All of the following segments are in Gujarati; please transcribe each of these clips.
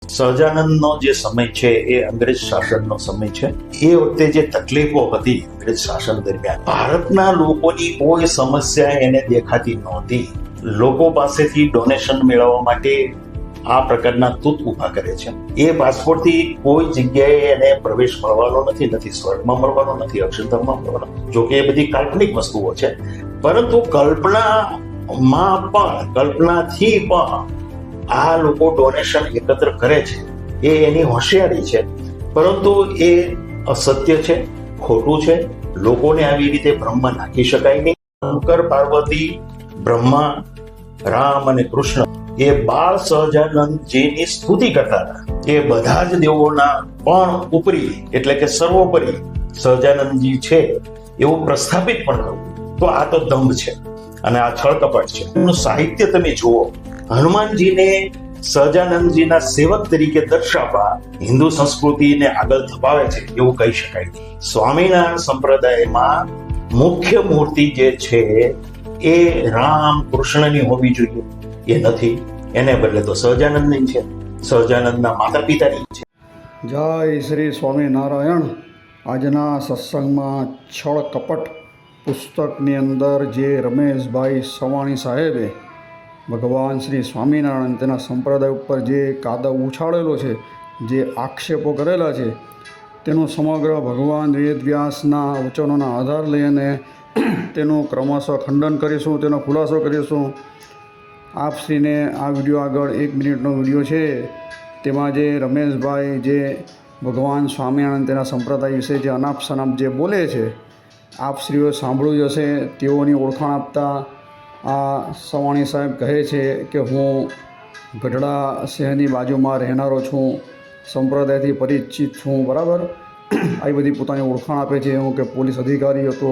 સહજાનંદનો જે સમય છે એ અંગ્રેજ શાસનનો સમય છે. એ વખતે જે તકલીફો હતી અંગ્રેજ શાસન દરમિયાન, ભારતના લોકોની કોઈ સમસ્યા એને દેખાતી નહોતી. લોકો પાસેથી ડોનેશન મેળવવા માટે આ પ્રકારના તૂત ઉભા કરે છે. એ પાસપોર્ટથી કોઈ જગ્યાએ એને પ્રવેશ મળવાનો નથી સ્વર્ગમાં મળવાનો નથી, અક્ષરધામમાં મળવાનો. જોકે એ બધી કાલ્પનિક વસ્તુઓ છે, પરંતુ કલ્પનાથી પણ આ લોકો ડોનેશન એકત્ર કરે છે. એ એની હોશિયારી છે, પરંતુ એ અસત્ય છે, ખોટું છે. લોકોને આવી રીતે ભ્રમમાં નાખી શકાય નહીં. શંકર, પાર્વતી, બ્રહ્મા, રામ અને કૃષ્ણ એ બાળ સહજાનંદજીની સ્તુતિ કરતા હતા. એ બધા જ દેવોના પણ ઉપરી એટલે કે સર્વોપરી સહજાનંદજી છે એવું પ્રસ્થાપિત પણ કરવું, તો આ તો દંભ છે અને આ છળ કપટ છે. એમનું સાહિત્ય તમે જુઓ, હનુમાનજીને સહજાનંદજીના સેવક તરીકે દર્શાવવા હિન્દુ સંસ્કૃતિને આગળ ધપાવે છે એવું કહી શકાય. સ્વામિનારાયણ સંપ્રદાયમાં મુખ્ય મૂર્તિ જે છે એ રામ કૃષ્ણની હોવી જોઈએ, એ નથી. એને બદલે તો સહજાનંદની છે, સહજાનંદના માતા પિતાની છે. જય શ્રી સ્વામિનારાયણ. આજના સત્સંગમાં છળ કપટ પુસ્તકની અંદર જે રમેશભાઈ સવાણી સાહેબે ભગવાન શ્રી સ્વામિનારાયણ તેના સંપ્રદાય ઉપર જે કાદવ ઉછાળેલો છે, જે આક્ષેપો કરેલા છે, તેનું સમગ્ર ભગવાન વેદવ્યાસના વચનોના આધાર લઈને તેનું ક્રમશઃ ખંડન કરીશું, તેનો ખુલાસો કરીશું. આપશ્રીને આ વિડીયો આગળ 1 મિનિટનો વિડીયો છે, તેમાં જે રમેશભાઈ જે ભગવાન સ્વામિનારાયણ તેના સંપ્રદાય વિશે જે અનાપ શનાપ જે બોલે છે, આપશ્રીઓ સાંભળ્યું જ હશે. તેઓની ઓળખાણ આપતા આ સવાણી સાહેબ કહે છે કે હું ગઢડા શહેરની બાજુમાં રહેનારો છું, સંપ્રદાયથી પરિચિત છું, બરાબર. આવી બધી પોતાની ઓળખાણ આપે છે. હું કે પોલીસ અધિકારી હતો,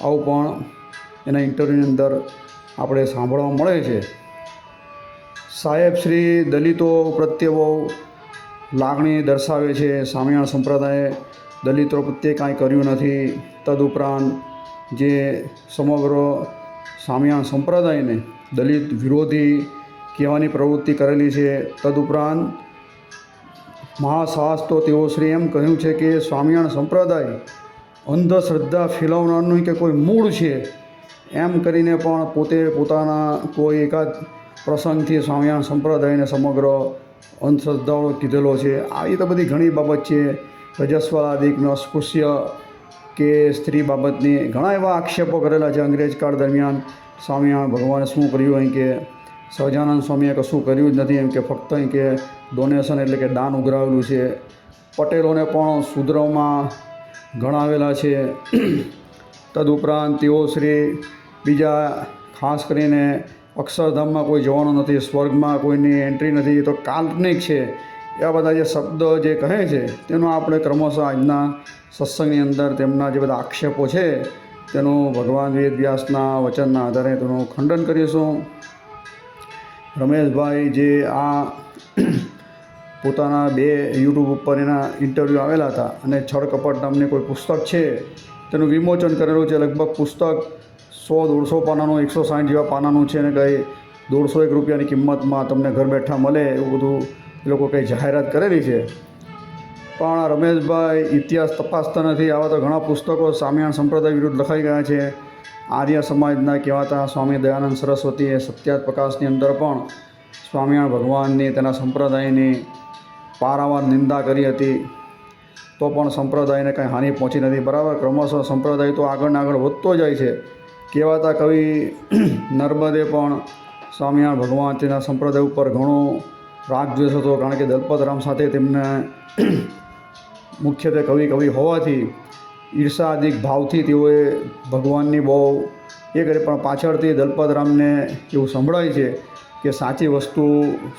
આવું પણ એના ઇન્ટરવ્યૂની અંદર આપણે સાંભળવા મળે છે. સાહેબ શ્રી દલિતો પ્રત્યે બહુ લાગણી દર્શાવે છે. સ્વામિનારાયણ સંપ્રદાયે દલિતો પ્રત્યે કાંઈ કર્યું નથી. તદુપરાંત જે સમગ્ર સ્વામિનારાયણ સંપ્રદાયને દલિત વિરોધી કહેવાની પ્રવૃત્તિ કરેલી છે. તદુપરાંત મહાસાહસ તો તેઓ શ્રી એમ કહ્યું છે કે સ્વામિનારાયણ સંપ્રદાય અંધશ્રદ્ધા ફેલાવનારનું કે કોઈ મૂળ છે, એમ કરીને પણ પોતે પોતાના કોઈ એકાદ પ્રસંગથી સ્વામિનારાયણ સંપ્રદાયને સમગ્ર અંધશ્રદ્ધાઓ કીધેલો છે. આવી તો બધી ઘણી બાબત છે. રજસ્વલાદિકનો અસ્પૃશ્ય કે સ્ત્રી બાબતની ઘણા એવા આક્ષેપો કરેલા છે. અંગ્રેજ કાળ દરમિયાન સ્વામિનારાયણ ભગવાને શું કર્યું, અહીં કે સહજાનંદ સ્વામીએ કશું કર્યું જ નથી, એમ કે ફક્ત અહીં કે ડોનેશન એટલે કે દાન ઉઘરાવેલું છે. પટેલોને પણ શૂદ્રોમાં ગણાવેલા છે. તદુપરાંત તેઓ શ્રી બીજા ખાસ કરીને અક્ષરધામમાં કોઈ જવાનું નથી, સ્વર્ગમાં કોઈની એન્ટ્રી નથી, તો કાલ્પનિક છે. એવા બધા જે શબ્દ જે કહે છે, તેનો આપણે ક્રમશઃ આજના સત્સંગની અંદર તેમના જે બધા આક્ષેપો છે તેનું ભગવાન વેદવ્યાસના વચનના આધારે તેનું ખંડન કરીશું. રમેશભાઈ જે આ પોતાના 2 યુટ્યુબ ઉપર એના ઇન્ટરવ્યૂ આવેલા હતા અને છળ કપટ નામની કોઈ પુસ્તક છે તેનું વિમોચન કરેલું છે. લગભગ પુસ્તક 100-150 પાનાનું, 160 જેવા પાનાનું છે, અને કંઈ 150 રૂપિયાની કિંમતમાં તમને ઘર બેઠા મળે એવું બધું એ લોકો કંઈ જાહેરાત કરેલી છે. પણ રમેશભાઈ ઇતિહાસ તપાસતા નથી. આવા તો ઘણા પુસ્તકો સ્વામિનારાયણ સંપ્રદાય વિરુદ્ધ લખાઈ ગયા છે. આર્ય સમાજના કહેવાતા સ્વામી દયાનંદ સરસ્વતીએ સત્યાર્થ પ્રકાશની અંદર પણ સ્વામિનારાયણ ભગવાનની તેના સંપ્રદાયની પારાવાર નિંદા કરી હતી, તો પણ સંપ્રદાયને કંઈ હાનિ પહોંચી નથી, બરાબર. ક્રમશઃ સંપ્રદાય તો આગળ ને આગળ વધતો જાય છે. કહેવાતા કવિ નર્મદે પણ સ્વામિનારાયણ ભગવાન તેના સંપ્રદાય ઉપર ઘણો રાગ દ્વેષ હતો, કારણ કે દલપતરામ સાથે તેમને મુખ્યત્વે કવિ હોવાથી ઈર્ષાદિક ભાવથી તેઓએ ભગવાનની બહુ એ કરી. પણ પાછળથી દલપતરામને એવું સંભળાય છે કે સાચી વસ્તુ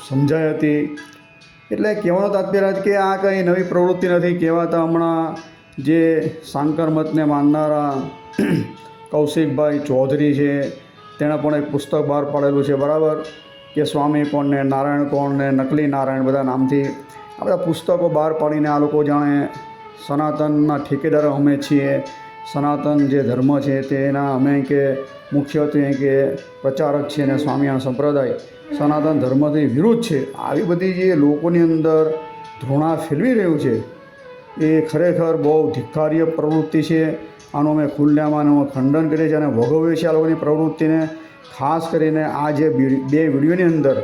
સમજાઈ હતી. એટલે કહેવાનો તાત્પર્ય કે આ કંઈ નવી પ્રવૃત્તિ નથી. કહેવાતા હમણાં જે શાંકર મતને માનનારા કૌશિકભાઈ ચૌધરી છે, તેણે પણ એક પુસ્તક બહાર પાડેલું છે, બરાબર, કે સ્વામી કોણ ને નારાયણ કોણ ને નકલી નારાયણ બધા નામથી આ બધા પુસ્તકો બહાર પાડીને આ લોકો જાણે સનાતનના ઠેકેદારો અમે છીએ, સનાતન જે ધર્મ છે તેના અમે કે મુખ્યત્વે કે પ્રચારક છે અને સ્વામિનારાયણ સંપ્રદાય સનાતન ધર્મથી વિરુદ્ધ છે. આવી બધી જે લોકોની અંદર ધૃણા ફેરવી રહ્યું છે એ ખરેખર બહુ ધિક્કાર્ય પ્રવૃત્તિ છે. આનું અમે ખુલ્લામાં ખંડન કરીએ છીએ અને ભોગવીએ છીએ આ લોકોની પ્રવૃત્તિને. ખાસ કરીને આ જે બે વિડીયોની અંદર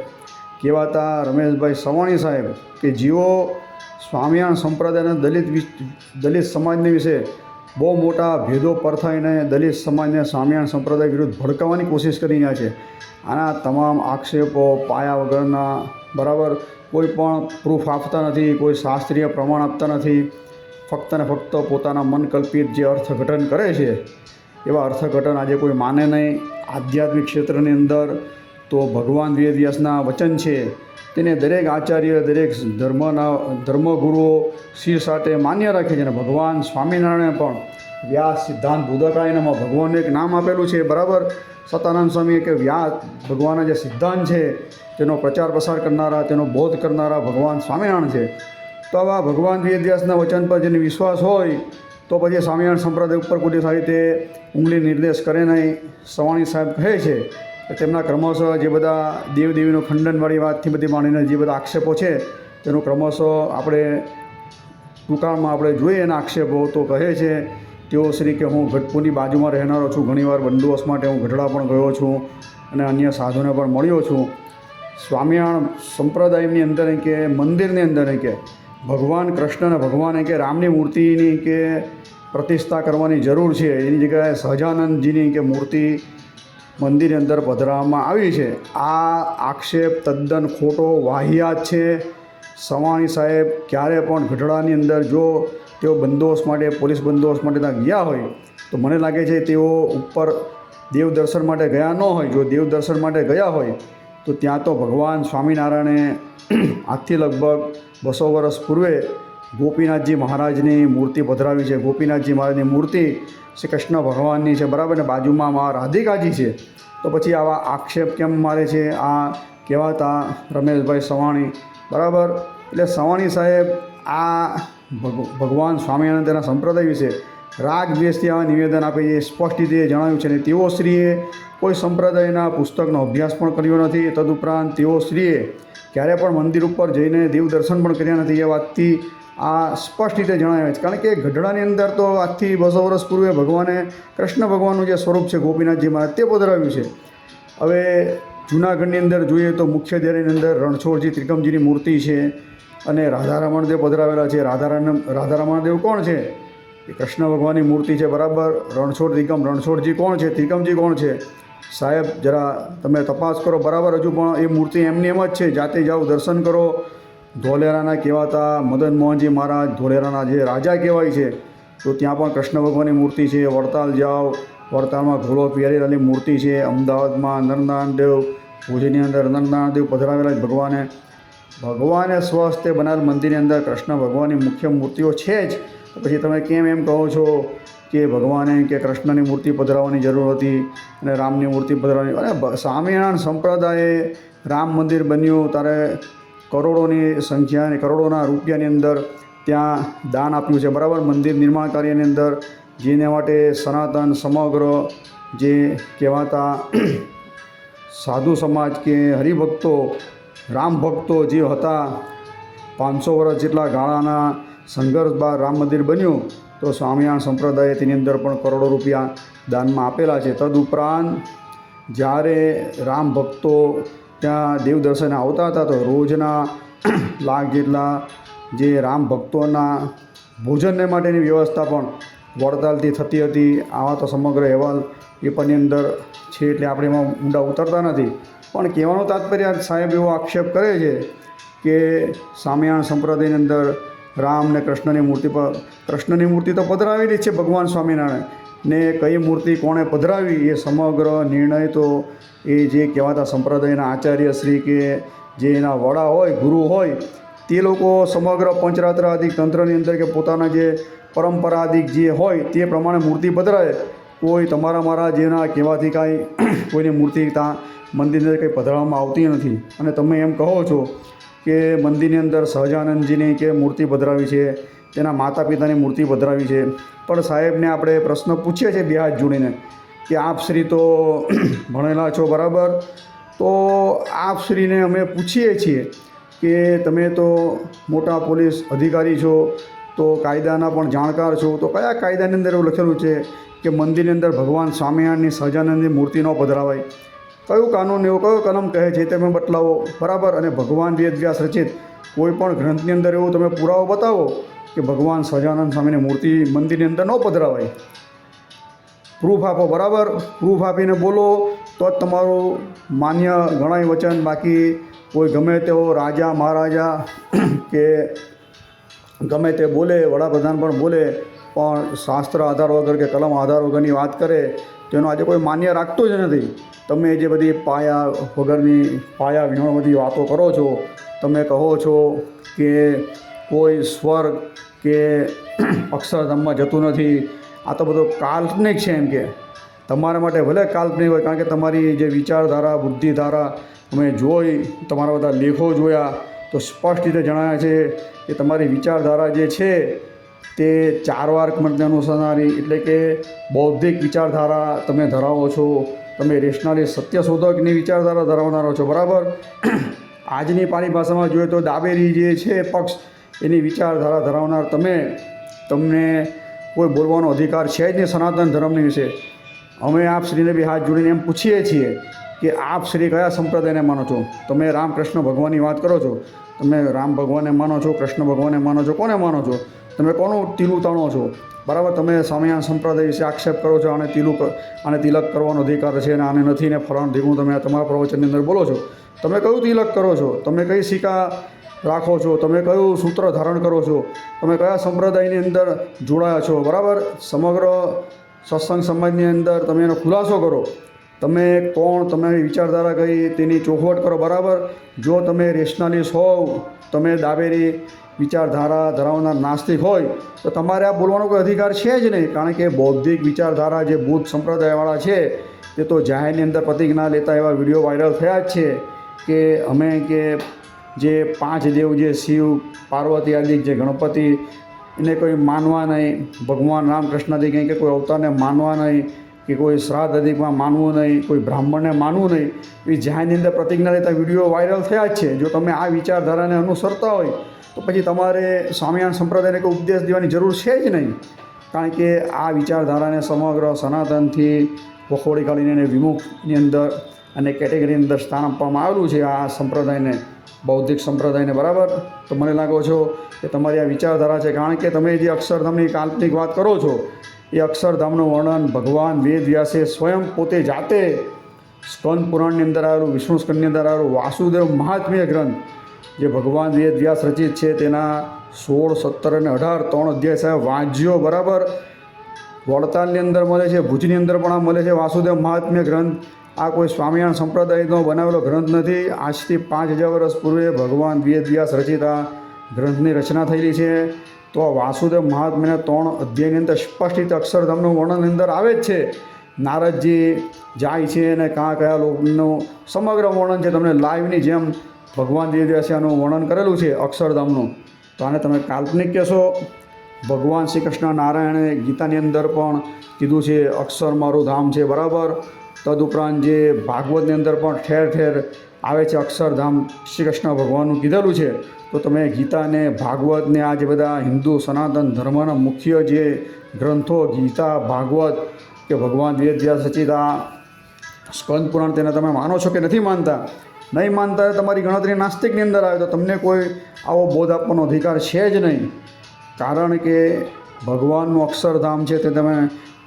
કહેવાતા રમેશભાઈ સવાણી સાહેબ કે જેઓ સ્વામિનારાયણ સંપ્રદાયના દલિત સમાજને વિશે બહુ મોટા ભેદો પરથાઈને દલિત સમાજને સ્વામિનારાયણ સંપ્રદાય વિરુદ્ધ ભડકાવવાની કોશિશ કરી રહ્યા છે. આના તમામ આક્ષેપો પાયા વગરના, બરાબર, કોઈ પણ પ્રૂફ આપતા નથી, કોઈ શાસ્ત્રીય પ્રમાણ આપતા નથી, ફક્ત ને ફક્ત પોતાના મનકલ્પિત જે અર્થઘટન કરે છે એવા અર્થઘટન આજે કોઈ માને નહીં. આધ્યાત્મિક ક્ષેત્રની અંદર તો ભગવાન વેદવ્યાસના વચન છે તેને દરેક આચાર્ય, દરેક ધર્મગુરુઓ શિર સાથે માન્ય રાખે છે. અને ભગવાન સ્વામિનારાયણે પણ વ્યાસ સિદ્ધાંત બોધકાયનામાં ભગવાનનું એક નામ આપેલું છે, બરાબર. સતાનંદ સ્વામીએ કે વ્યાસ ભગવાનના જે સિદ્ધાંત છે તેનો પ્રચાર પ્રસાર કરનારા, તેનો બોધ કરનારા ભગવાન સ્વામિનારાયણ છે. તો આવા ભગવાન વેદવ્યાસના વચન પર જેને વિશ્વાસ હોય તો પછી સ્વામિનારાયણ સંપ્રદાય ઉપર કોઈ સારી રીતે ઊંગલી નિર્દેશ કરે નહીં. સવાણી સાહેબ કહે છે કે તેમના ક્રમશઃ જે બધા દેવદેવીનું ખંડનવાળી વાતથી બધી માણીને જે બધા આક્ષેપો છે તેનું ક્રમશઃ આપણે ટૂંકાણમાં આપણે જોઈએ એના આક્ષેપો. તો કહે છે તેઓ શ્રી કે હું ગઢપુરની બાજુમાં રહેનારો છું, ઘણીવાર બંદોબસ્ત માટે હું ગઢડા પણ ગયો છું અને અન્ય સાધુને પણ મળ્યો છું. સ્વામિનારાયણ સંપ્રદાયની અંદર કે મંદિરની અંદર કે ભગવાન કૃષ્ણ અને ભગવાન કે રામની મૂર્તિની કે પ્રતિષ્ઠા કરવાની જરૂર છે. એની જગ્યાએ સહજાનંદજીની કે મૂર્તિ મંદિરની અંદર પધરાવવામાં આવી છે. આ આક્ષેપ તદ્દન ખોટો, વાહિયાત છે. સવાણી સાહેબ ક્યારે પણ ગઢડાની અંદર જો તેઓ બંદોબસ્ત માટે, પોલીસ બંદોબસ્ત માટે ત્યાં ગયા હોય તો મને લાગે છે તેઓ ઉપર દેવ દર્શન માટે ગયા ન હોય. જો દેવ દર્શન માટે ગયા હોય તો ત્યાં તો ભગવાન સ્વામિનારાયણે આજથી લગભગ 200 વર્ષ પૂર્વે ગોપીનાથજી મહારાજની મૂર્તિ પધરાવી છે. ગોપીનાથજી મહારાજની મૂર્તિ શ્રી કૃષ્ણ ભગવાનની છે, બરાબર, ને બાજુમાં મા રાધિકાજી છે. તો પછી આવા આક્ષેપ કેમ મારે છે આ કહેવાતા રમેશભાઈ સવાણી, બરાબર. એટલે સવાણી સાહેબ આ ભગવાન સ્વામિનારાયણ તેના સંપ્રદાય વિશે રાગ દ્વેષથી આવા નિવેદન આપે છે. સ્પષ્ટ રીતે જણાવ્યું છે. અને તેઓ શ્રીએ કોઈ સંપ્રદાયના પુસ્તકનો અભ્યાસ પણ કર્યો નથી. તદુપરાંત તેઓ શ્રીએ ક્યારે પણ મંદિર ઉપર જઈને દેવ દર્શન પણ કર્યા નથી. એ વાતથી આ સ્પષ્ટ રીતે જણાવે છે. કારણ કે ગઢડાની અંદર તો આજથી 200 વર્ષ પૂર્વે ભગવાને કૃષ્ણ ભગવાનનું જે સ્વરૂપ છે ગોપીનાથજી મહારાજ તે પધરાવ્યું છે. હવે જૂનાગઢની અંદર જોઈએ તો મુખ્ય દ્વારની અંદર રણછોડજી ત્રિકમજીની મૂર્તિ છે અને રાધારમણદેવ પધરાવેલા છે. રાધારમણદેવ કોણ છે? એ કૃષ્ણ ભગવાનની મૂર્તિ છે, બરાબર. રણછોડજી કોણ છે? ત્રિકમજી કોણ છે? સાહેબ જરા તમે તપાસ કરો, બરાબર. હજુ પણ એ મૂર્તિ એમની એમ જ છે. જાતે જાઓ, દર્શન કરો. ધોલેરાના કહેવાતા મદન મોહનજી મહારાજ ધોલેરાના જે રાજા કહેવાય છે તો ત્યાં પણ કૃષ્ણ ભગવાનની મૂર્તિ છે. વડતાલ જાઓ, વડતાલમાં ઘોડો પહેરેલાની મૂર્તિ છે. અમદાવાદમાં નરનારાયણદેવ, ભુજની અંદર નરનારાયણદેવ પધરાવેલા ભગવાને સ્વસ્તે બનાવેલ મંદિરની અંદર કૃષ્ણ ભગવાનની મુખ્ય મૂર્તિઓ છે જ. તો પછી તમે કેમ એમ કહો છો કે ભગવાને કે કૃષ્ણની મૂર્તિ પધરાવવાની જરૂર હતી અને રામની મૂર્તિ પધરાવવાની? અને સ્વામિનારાયણ સંપ્રદાયે રામ મંદિર બન્યું ત્યારે કરોડોની સંખ્યા અને કરોડોના રૂપિયાની અંદર ત્યાં દાન આપ્યું છે, બરાબર. મંદિર નિર્માણ કાર્યની અંદર જેને માટે સનાતન સમગ્ર જે કહેવાતા સાધુ સમાજ કે હરિભક્તો, રામ ભક્તો જે હતા 500 વર્ષ જેટલા ગાળાના સંઘર્ષ બાદ રામ મંદિર બન્યું તો સ્વામિનારાયણ સંપ્રદાયે તેની અંદર પણ કરોડો રૂપિયા દાનમાં આપેલા છે. તદુપરાંત જ્યારે રામ ભક્તો ત્યાં દેવ દર્શને આવતા હતા તો રોજના લાખ જેટલા જે રામ ભક્તોના ભોજનને માટેની વ્યવસ્થા પણ વડતાલથી થતી હતી. આવા તો સમગ્ર અહેવાલ પેપરની અંદર છે એટલે આપણે એમાં ઊંડા ઉતરતા નથી. પણ કહેવાનું તાત્પર્ય સાહેબ એવો આક્ષેપ કરે છે કે સ્વામિનારાયણ સંપ્રદાયની અંદર રામ ને કૃષ્ણની મૂર્તિ તો પધરાવેલી જ છે ભગવાન સ્વામિનારાયણ ને. કઈ મૂર્તિ કોણે પધરાવી એ સમગ્ર નિર્ણય તો એ જે કહેવાતા સંપ્રદાયના આચાર્ય શ્રી કે જે એના વડા હોય, ગુરુ હોય, તે લોકો સમગ્ર પંચરાત્રાદિક તંત્રની અંદર કે પોતાના જે પરંપરાદિક જે હોય તે પ્રમાણે મૂર્તિ પધરાવે. કોઈ તમારા મારા જેના કહેવાથી કાંઈ કોઈની મૂર્તિ ત્યાં મંદિરની અંદર કંઈ પધરાવવામાં આવતી નથી. અને તમે એમ કહો છો કે મંદિરની અંદર સહજાનંદજીની કે મૂર્તિ પધરાવી છે, તેના માતા પિતાની મૂર્તિ પધરાવી છે. પણ સાહેબને આપણે પ્રશ્ન પૂછીએ છીએ બે હાથ જોડીને કે આપ શ્રી તો ભણેલા છો બરાબર, તો આપ શ્રીને અમે પૂછીએ છીએ કે તમે તો મોટા પોલીસ અધિકારી છો, તો કાયદાના પણ જાણકાર છો, તો કયા કાયદાની અંદર એવું લખેલું છે કે મંદિરની અંદર ભગવાન સ્વામિનારાયણની સહજાનંદની મૂર્તિ ન પધરાવાય? કયું કાનૂન એવું કયો કલમ કહે છે તમે બતલાવો બરાબર. અને ભગવાન વેદ વ્યાસ રચિત કોઈ પણ ગ્રંથની અંદર એવું તમે પુરાવો બતાવો કે ભગવાન સહજાનંદ સ્વામીની મૂર્તિ મંદિરની અંદર ન પધરાવાય. પ્રૂફ આપો બરાબર. પ્રૂફ આપીને બોલો તો જ તમારું માન્ય ગણાય વચન. બાકી કોઈ ગમે તેવો રાજા મહારાજા કે ગમે તે બોલે, વડાપ્રધાન પણ બોલે, પણ શાસ્ત્ર આધાર વગર કે કલમ આધાર વગરની વાત કરે તો એનો આજે કોઈ માન્ય રાખતું જ નથી. તમે જે બધી પાયા વગરની પાયા વિહોણ બધી વાતો કરો છો, તમે કહો છો કે કોઈ સ્વર્ગ કે અક્ષરધામમાં જતું નથી, આ તો બધું કાલ્પનિક છે. એમ કે તમારા માટે ભલે કાલ્પનિક હોય, કારણ કે તમારી જે વિચારધારા બુદ્ધિધારા અમે જોઈ, તમારા બધા લેખો જોયા તો સ્પષ્ટ રીતે જણાવ્યા છે કે તમારી વિચારધારા જે છે તે ચારવાર્ક મતને અનુસરનારી, એટલે કે બૌદ્ધિક વિચારધારા તમે ધરાવો છો. તમે રેશનાલી સત્યશોધકની વિચારધારા ધરાવનારો છો બરાબર. આજની પાણી ભાષામાં જોઈએ તો ડાબેરી જે છે પક્ષ, એની વિચારધારા ધરાવનાર તમને કોઈ બોલવાનો અધિકાર છે જ નહીં સનાતન ધર્મની વિશે. અમે આપ શ્રીને બી હાથ જોડીને એમ પૂછીએ છીએ કે આપ શ્રી કયા સંપ્રદાયને માનો છો? તમે રામ કૃષ્ણ ભગવાનની વાત કરો છો, તમે રામ ભગવાનને માનો છો, કૃષ્ણ ભગવાનને માનો છો, કોને માનો છો? તમે કોનું તિલું તાણો છો બરાબર? તમે સ્વામિનારાયણ સંપ્રદાય વિશે આક્ષેપ કરો છો, આને તિલક કરવાનો અધિકાર છે ને આને નથી ને ફલાણ ઢીકણું તમે તમારા પ્રવચનની અંદર બોલો છો. તમે કયું તિલક કરો છો? તમે કઈ સિક્કા રાખો છો? તમે કયું સૂત્ર ધારણ કરો છો? તમે કયા સંપ્રદાયની અંદર જોડાયા છો બરાબર? સમગ્ર સત્સંગ સમાજની અંદર તમે એનો ખુલાસો કરો. તમે કોણ, તમારી વિચારધારા કઈ, તેની ચોખવટ કરો બરાબર. જો તમે રેશનાલિસ્ટ હોવ, તમે ડાબેરી વિચારધારા ધરાવનાર નાસ્તિક હોય તો તમારે આ બોલવાનો કોઈ અધિકાર છે જ નહીં. કારણ કે બૌદ્ધિક વિચારધારા જે બુદ્ધ સંપ્રદાયવાળા છે તે તો જાહેરની અંદર પ્રતિજ્ઞા લેતા એવા વિડીયો વાયરલ થયા જ છે કે અમે કે જે 5 દેવ જે શિવ પાર્વતી આદિ જે ગણપતિ એને કોઈ માનવા નહીં, ભગવાન રામકૃષ્ણાદી કંઈ કે કોઈ અવતારને માનવા નહીં, કે કોઈ શ્રાદ્ધ અધિકમાં માનવું નહીં, કોઈ બ્રાહ્મણને માનવું નહીં, એ જાહેરની અંદર પ્રતિજ્ઞા લેતા વિડીયો વાયરલ થયા જ છે. જો તમે આ વિચારધારાને અનુસરતા હોય તો પછી તમારે સ્વામિનારાયણ સંપ્રદાયને કોઈ ઉપદેશ દેવાની જરૂર છે જ નહીં. કારણ કે આ વિચારધારાને સમગ્ર સનાતનથી વખોડી કાઢીને એને વિમુખની અંદર અને કેટેગરીની અંદર સ્થાન આપવામાં આવેલું છે આ સંપ્રદાયને, બૌદ્ધિક સંપ્રદાયને બરાબર. તો મને લાગો છો કે તમારી આ વિચારધારા છે. કારણ કે તમે જે અક્ષરધામની કાલ્પનિક વાત કરો છો એ અક્ષરધામનું વર્ણન ભગવાન વેદ વ્યાસે સ્વયં પોતે જાતે સ્કંદ પુરાણની અંદર આવેલું, વિષ્ણુ સ્કંદની અંદર આવેલું વાસુદેવ મહાત્મ્ય ગ્રંથ જે ભગવાન વેદ વ્યાસ રચિત છે તેના 16, 17 અને 18 3 અધ્યાય સાહેબ વાંચ્યો બરાબર. વડતાલની અંદર મળે છે, ભુજની અંદર પણ આ મળે છે વાસુદેવ મહાત્મ્ય ગ્રંથ. આ કોઈ સ્વામિનારાયણ સંપ્રદાયનો બનાવેલો ગ્રંથ નથી. આજથી 5000 વર્ષ પૂર્વે ભગવાન વેદ વ્યાસ રચિત આ ગ્રંથની રચના થયેલી છે. તો આ વાસુદેવ મહાત્મ્યના 3 અધ્યાયની અંદર સ્પષ્ટ રીતે અક્ષરધામનું વર્ણન અંદર આવે જ છે. નારદજી જાય છે અને કયા લોકનું સમગ્ર વર્ણન છે. તમને લાઈવની જેમ ભગવાન વેદ વ્યાસે આનું વર્ણન કરેલું છે અક્ષરધામનું. તો આને તમે કાલ્પનિક કહેશો? ભગવાન શ્રી કૃષ્ણ નારાયણે ગીતાની અંદર પણ કીધું છે અક્ષર મારું ધામ છે બરાબર. તદુપરાંત જે ભાગવતની અંદર પણ ઠેર ઠેર આવે છે અક્ષરધામ શ્રી કૃષ્ણ ભગવાનનું કીધેલું છે. તો તમે ગીતાને, ભાગવતને, આ જે બધા હિન્દુ સનાતન ધર્મના મુખ્ય જે ગ્રંથો ગીતા, ભાગવત કે ભગવાન વેદ વ્યાસ રચિત આ સ્કંદ પુરાણ તેને તમે માનો છો કે નથી માનતા? નહીં માનતા તમારી ગણતરી નાસ્તિકની અંદર આવે તો તમને કોઈ આવો બોધ આપવાનો અધિકાર છે જ નહીં. કારણ કે ભગવાનનું અક્ષરધામ છે તે તમે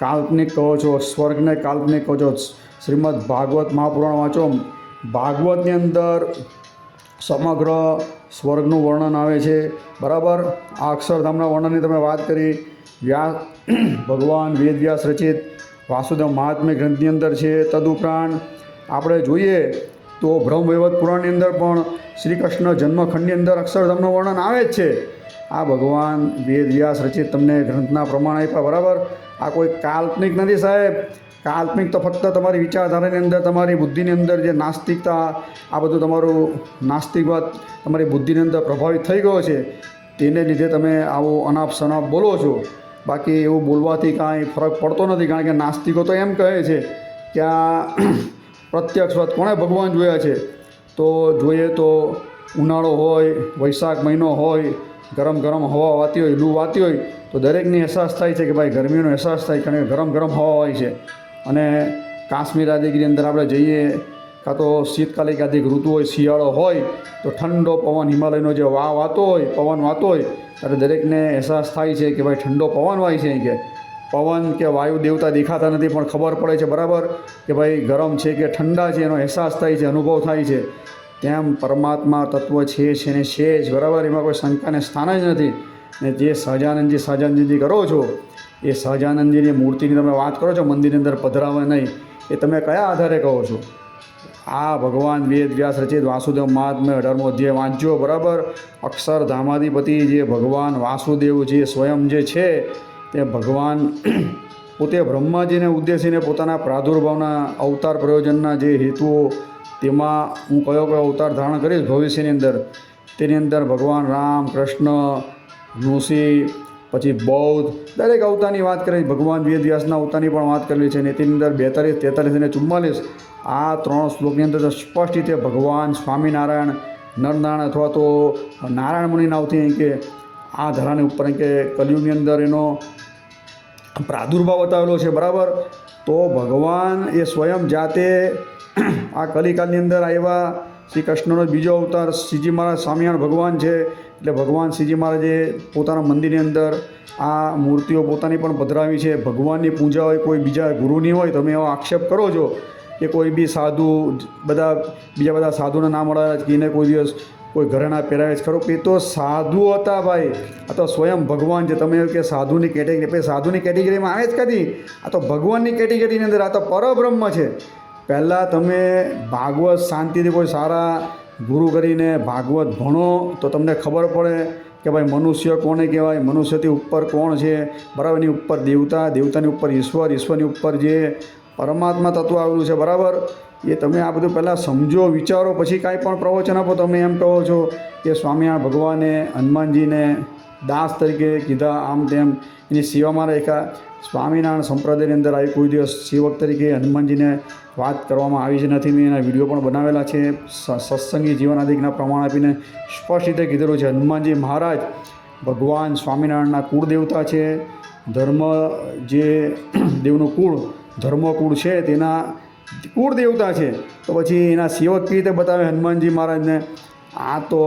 કાલ્પનિક કહો છો, સ્વર્ગને કાલ્પનિક કહો છો. શ્રીમદ ભાગવત મહાપુરાણ વાંચો, ભાગવતની અંદર સમગ્ર સ્વર્ગનું વર્ણન આવે છે બરાબર. આ અક્ષરધામના વર્ણનની તમે વાત કરી, ભગવાન વેદ વ્યાસ રચિત વાસુદેવ મહાત્મ્ય ગ્રંથની અંદર છે. તદુપરાંત આપણે જોઈએ તો બ્રહ્મવૈવર્ત પુરાણની અંદર પણ શ્રી કૃષ્ણ જન્મખંડની અંદર અક્ષરધામનું વર્ણન આવે જ છે. આ ભગવાન વેદ વ્યાસ રચિત તમને ગ્રંથના પ્રમાણ આપ્યા બરાબર. આ કોઈ કાલ્પનિક નથી સાહેબ. કાલ્પનિક તો ફક્ત તમારી વિચારધારાની અંદર, તમારી બુદ્ધિની અંદર જે નાસ્તિકતા, આ બધું તમારું નાસ્તિકવાદ તમારી બુદ્ધિની અંદર પ્રભાવિત થઈ ગયો છે. તેને લીધે તમે આવો અનાપ શનાપ બોલો છો. બાકી એવું બોલવાથી કાંઈ ફરક પડતો નથી, કારણ કે નાસ્તિકો તો એમ કહે છે કે આ પ્રત્યક્ષ કોણે ભગવાન જોયા છે? તો જોઈએ તો ઉનાળો હોય, વૈશાખ મહિનો હોય, ગરમ ગરમ હવા વાતી હોય, લૂ વાતી હોય, તો દરેકને અહેસાસ થાય છે કે ભાઈ ગરમીનો અહેસાસ થાય, કારણ કે ગરમ ગરમ હવા હોય છે. અને કાશ્મીર આદિની અંદર આપણે જઈએ, કાં તો શીતકાલિક આદિક ઋતુ હોય, શિયાળો હોય, તો ઠંડો પવન હિમાલયનો જે વાતો હોય, પવન વાતો હોય, ત્યારે દરેકને અહેસાસ થાય છે કે ભાઈ ઠંડો પવન વાય છે. કે પવન કે વાયુ દેવતા દેખાતા નથી, પણ ખબર પડે છે બરાબર કે ભાઈ ગરમ છે કે ઠંડા છે, એનો અહેસાસ થાય છે, અનુભવ થાય છે. તેમ પરમાત્મા તત્વ છે ને છે જ, બરાબર, એમાં કોઈ શંકાને સ્થાન જ નથી. ને જે સહજાનંદજી કરો છો, એ સહજાનંદજીની મૂર્તિની તમે વાત કરો છો, મંદિરની અંદર પધરાવે નહીં, એ તમે કયા આધારે કહો છો? આ ભગવાન વેદ વ્યાસ રચિત વાસુદેવ મહાત્મ્ય 18મો અધ્યાય વાંચજો, બરાબર. અક્ષરધામાધિપતિ જે ભગવાન વાસુદેવ જે સ્વયં જે છે, તે ભગવાન પોતે બ્રહ્માજીને ઉદ્દેશીને પોતાના પ્રાદુર્ભાવના અવતાર પ્રયોજનના જે હેતુઓ, તેમાં હું કયો અવતાર ધારણ કરીશ ભવિષ્યની અંદર, તેની અંદર ભગવાન રામ, કૃષ્ણ, ઋષિ, પછી બૌદ્ધ, દરેક અવતારની વાત કરી. ભગવાન વેદ વ્યાસના અવતારની પણ વાત કરેલી છે. ને તેની અંદર 42, 43 અને 44 આ 3 શ્લોકની અંદર સ્પષ્ટ રીતે ભગવાન સ્વામિનારાયણ, નરનારાયણ અથવા તો નારાયણ મુનિ નામથી કે આ ધરાની ઉપર કે કલિયુગની અંદર એનો પ્રાદુર્ભાવ બતાવેલો છે, બરાબર. તો ભગવાન એ સ્વયં જાતે આ કલિકાલની અંદર આવ્યા. શ્રી કૃષ્ણનો બીજો અવતાર શ્રીજી મહારાજ સ્વામિનારાયણ ભગવાન છે. એટલે ભગવાન શ્રીજી મહારાજે પોતાના મંદિરની અંદર આ મૂર્તિઓ પોતાની પણ પધરાવી છે. ભગવાનની પૂજા હોય, કોઈ બીજા ગુરુની હોય, તમે એવો આક્ષેપ કરો છો કે કોઈ બી સાધુ, બીજા બધા સાધુના નામ મળ્યા કે એને કોઈ દિવસ કોઈ ઘરેણા પહેરાવે છે ખરો? એ તો સાધુ હતા ભાઈ, આ તો સ્વયં ભગવાન છે. તમે એવું કે સાધુની કેટેગરી, પછી સાધુની કેટેગરીમાં આવે જ કદી? આ તો ભગવાનની કેટેગરીની અંદર, આ તો પરબ્રહ્મ છે. પહેલાં તમે ભાગવત શાંતિથી કોઈ સારા ગુરુ કરીને ભાગવત ભણો તો તમને ખબર પડે કે ભાઈ મનુષ્ય કોને કહેવાય, મનુષ્યથી ઉપર કોણ છે, બરાબર. એની ઉપર દેવતા, દેવતાની ઉપર ઈશ્વર, ઈશ્વરની ઉપર જે પરમાત્મા તત્વ આવેલું છે, બરાબર. એ તમે આ બધું પહેલાં સમજો, વિચારો, પછી કાંઈ પણ પ્રવચન આપો. તમે એમ કહો છો કે સ્વામિનારાયણ ભગવાને હનુમાનજીને દાસ તરીકે કીધા, આમ તેમ એની સેવામાં રાખ્યા. સ્વામિનારાયણ સંપ્રદાયની અંદર આવી કોઈ દિવસ સેવક તરીકે હનુમાનજીને વાત કરવામાં આવી જ નથી. મેં એના વિડીયો પણ બનાવેલા છે. સત્સંગી જીવન આદિકના પ્રમાણ આપીને સ્પષ્ટ રીતે કીધેલું છે. હનુમાનજી મહારાજ ભગવાન સ્વામિનારાયણના કુળ દેવતા છે. ધર્મ જે દેવનું કુળ, ધર્મકુળ છે, તેના કુળ દેવતા છે. તો પછી એના સેવક કેવી રીતે બતાવે હનુમાનજી મહારાજને? આ તો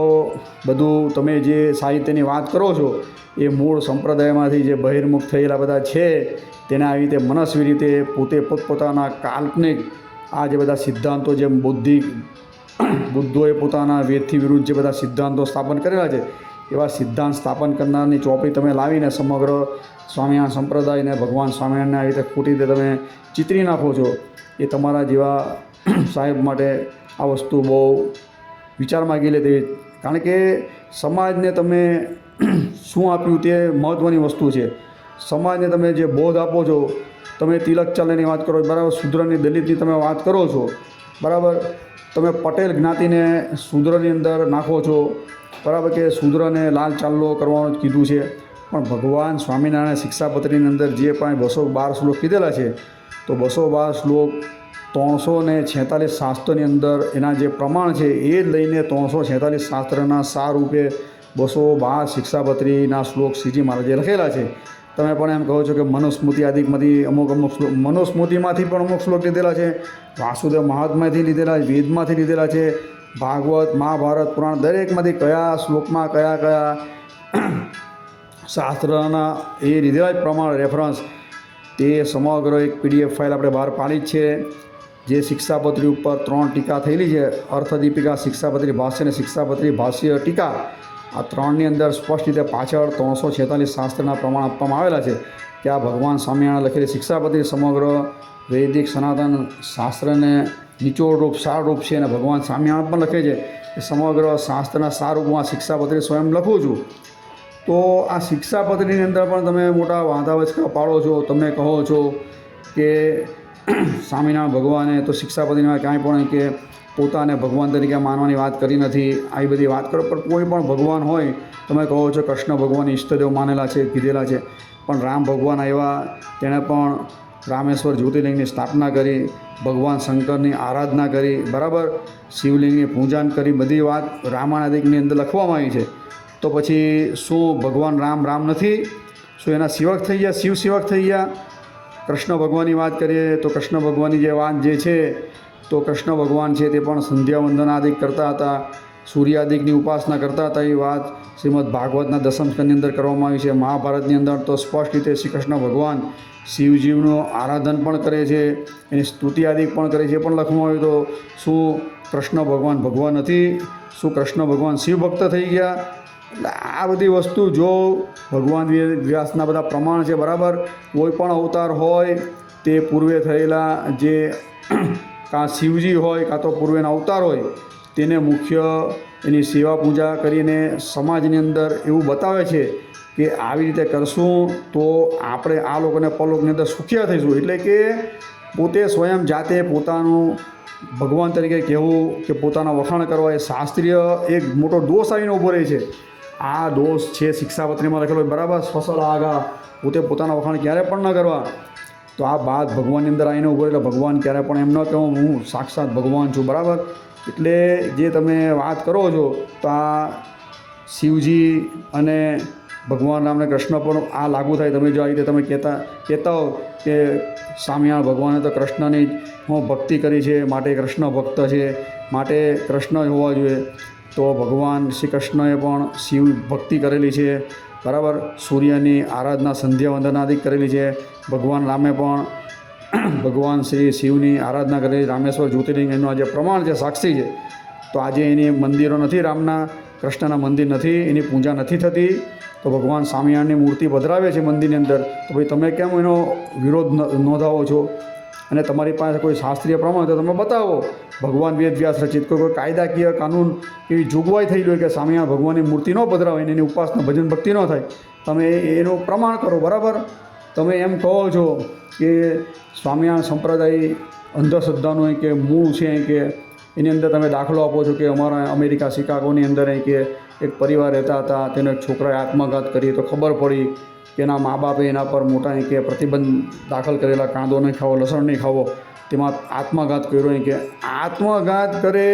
બધું તમે જે સાહિત્યની વાત કરો છો, એ મૂળ સંપ્રદાયમાંથી જે બહિર્મુખ થયેલા બધા છે, તેને આવી રીતે મનસ્વી રીતે પોતે પોતપોતાના કાલ્પનિક આ જે બધા સિદ્ધાંતો, જેમ બુદ્ધોએ પોતાના વેદથી વિરુદ્ધ જે બધા સિદ્ધાંતો સ્થાપન કરેલા છે, એવા સિદ્ધાંત સ્થાપન કરનારની ચોપડી તમે લાવીને સમગ્ર સ્વામિનારાયણ સંપ્રદાયને, ભગવાન સ્વામિનારાયણને આવી રીતે ખોટી રીતે તમે ચિતરી નાખો છો. એ તમારા જેવા સાહેબ માટે આ વસ્તુ બહુ વિચારમાં ગયેલી તેવી, કારણ કે સમાજને તમે શું આપ્યું તે મહત્ત્વની વસ્તુ છે. સમાજને તમે જે બોધ આપો છો, તમે તિલક ચાલની વાત કરો, બરાબર, શૂદ્રની દલિતની તમે વાત કરો છો, બરાબર. તમે પટેલ જ્ઞાતિને શૂદ્રની અંદર નાખો છો, બરાબર, કે શૂદ્રને લાલ ચાલ્લો કરવાનું જ કીધું છે. પણ ભગવાન સ્વામિનારાયણ શિક્ષાપત્રીની અંદર જે પણ 212 શ્લોક કીધેલા છે, તો 212 શ્લોક 346 શાસ્ત્રોની અંદર એના જે પ્રમાણ છે એ જ લઈને 346 શાસ્ત્રના સાર રૂપે 212 શિક્ષાપત્રીના શ્લોક શ્રીજી મહારાજે લખેલા છે. તમે પણ એમ કહો છો કે મનુસ્મૃતિ આદિકમાંથી અમુક શ્લોક, મનુસ્મૃતિમાંથી પણ અમુક શ્લોક લીધેલા છે, વાસુદેવ મહાત્મ્યથી લીધેલા, વેદમાંથી લીધેલા છે, ભાગવત, મહાભારત, પુરાણ, દરેકમાંથી કયા શ્લોકમાં કયા શાસ્ત્રના એ લીધેલા જ પ્રમાણ રેફરન્સ, તે સમગ્ર એક PDF ફાઇલ આપણે બહાર પાડી જ છે. જે શિક્ષાપત્રી ઉપર 3 ટીકા થયેલી છે, અર્થદીપિકા, શિક્ષાપત્રી ભાષ્ય અને શિક્ષાપત્રી ભાષ્ય ટીકા, આ 3ની અંદર સ્પષ્ટ રીતે પાછળ 346 શાસ્ત્રના પ્રમાણ આપવામાં આવેલા છે કે આ ભગવાન સ્વામિનારાયણ લખેલી શિક્ષાપત્રી સમગ્ર વૈદિક સનાતન શાસ્ત્રને નિચોડ રૂપ, સાર રૂપ છે. અને ભગવાન સ્વામિનારાયણ પણ લખે છે કે સમગ્ર શાસ્ત્રના સાર રૂપમાં શિક્ષાપત્રી સ્વયં લખું છું. તો આ શિક્ષાપત્રીની અંદર પણ તમે મોટા વાંધા વચકા પાડો છો. તમે કહો છો કે સ્વામિનારાયણ ભગવાને તો શિક્ષાપત્રીમાં ક્યાંય પણ કે પોતાને ભગવાન તરીકે માનવાની વાત કરી નથી. આવી બધી વાત કરો, પણ કોઈ પણ ભગવાન હોય, તમે કહો છો કૃષ્ણ ભગવાન ઈષ્ટદેવ માનેલા છે, કીધેલા છે, પણ રામ ભગવાન આવ્યા, તેણે પણ રામેશ્વર જ્યોતિર્લિંગની સ્થાપના કરી, ભગવાન શંકરની આરાધના કરી, બરાબર, શિવલિંગની પૂજન કરી, બધી વાત રામાયણ આદિની અંદર લખવામાં આવી છે. તો પછી શું ભગવાન રામ નથી? શું એના સેવક થઈ ગયા, શિવ સેવક થઈ ગયા? કૃષ્ણ ભગવાનની વાત કરીએ તો કૃષ્ણ ભગવાનની જે વાત જે છે, તો કૃષ્ણ ભગવાન છે તે પણ સંધ્યા વંદનાદિક કરતા હતા, સૂર્યાદિકની ઉપાસના કરતા હતા. એ વાત શ્રીમદ ભાગવતના દસમ સ્કંદની અંદર કરવામાં આવી છે. મહાભારતની અંદર તો સ્પષ્ટ રીતે શ્રી કૃષ્ણ ભગવાન શિવજીનું આરાધન પણ કરે છે, એની સ્તુતિ આદિ પણ કરે છે, એ પણ લખવામાં આવ્યું. તો શું કૃષ્ણ ભગવાન નથી? શું કૃષ્ણ ભગવાન શિવ ભક્ત થઈ ગયા? એટલે આ બધી વસ્તુ જો ભગવાન વ્યાસના બધા પ્રમાણ છે, બરાબર, કોઈ પણ અવતાર હોય તે પૂર્વે થયેલા જે કાં શિવજી હોય કાં તો પૂર્વેના અવતાર હોય, તેને મુખ્ય એની સેવા પૂજા કરીને સમાજની અંદર એવું બતાવે છે કે આવી રીતે કરશું તો આપણે આ લોકોને પરલોકની અંદર સુખિયા થઈશું. એટલે કે પોતે સ્વયં જાતે પોતાનું ભગવાન તરીકે કહેવું કે પોતાના વખાણ કરવા એ શાસ્ત્રીય એક મોટો દોષ આવીને ઊભો રહે છે. આ દોષ છે શિક્ષાપત્રીમાં લખેલો, બરાબર, સ્વસલ આગા, પોતે પોતાના વખાણ ક્યારે પણ ન કરવા. તો આ બાદ ભગવાનની અંદર આવીને ઊભો એટલે ભગવાન ક્યારે પણ એમ ન કહેવું હું સાક્ષાત ભગવાન છું, બરાબર. એટલે જે તમે વાત કરો છો તો આ શિવજી અને ભગવાન રામ અને કૃષ્ણ પર આ લાગુ થાય. તમે જો આ રીતે તમે કહેતા હો કે સ્વામિનારાયણ ભગવાને તો કૃષ્ણની હું ભક્તિ કરી છે, માટે કૃષ્ણ ભક્ત છે, માટે કૃષ્ણ જ હોવા જોઈએ. તો ભગવાન શ્રી કૃષ્ણએ પણ શિવ ભક્તિ કરેલી છે, બરાબર, સૂર્યની આરાધના સંધ્યા વંદનાદિક કરેલી છે. ભગવાન રામે પણ ભગવાન શ્રી શિવની આરાધના કરેલી. રામેશ્વર જ્યોતિર્લિંગ એનું આજે પ્રમાણ છે, સાક્ષી છે. તો આજે એની મંદિરો નથી, રામના કૃષ્ણના મંદિર નથી, એની પૂજા નથી થતી. તો ભગવાન સ્વામિનારાયણની મૂર્તિ પધરાવે છે મંદિરની અંદર, તો ભાઈ તમે કેમ એનો વિરોધ નોંધાવો છો? અને તમારી પાસે કોઈ શાસ્ત્રીય પ્રમાણ તો તમે બતાવો. ભગવાન વેદ વ્યાસ રચિત કોઈ કાયદાકીય કાનૂન એવી જોગવાઈ થઈ હોય કે સ્વામિનારાયણ ભગવાનની મૂર્તિ ન પધરાવે, એની ઉપાસના ભજન ભક્તિ ન થાય, તમે એનું પ્રમાણ કરો, બરાબર. તમે એમ કહો છો કે સ્વામિનારાયણ સંપ્રદાય અંધશ્રદ્ધાનું કે મૂળ છે, કે એની અંદર તમે દાખલો આપો છો કે અમારા અમેરિકા શિકાગોની અંદર કે એક પરિવાર રહેતા હતા, તેનો એક છોકરાએ આત્મઘાત કરી, તો ખબર પડી કે એના મા બાપે એના પર મોટા કે પ્રતિબંધ દાખલ કરેલા, કાંદો નહીં ખાવો, લસણ નહીં ખાવો, તેમાં આત્મઘાત કર્યો. કે આત્મઘાત કરે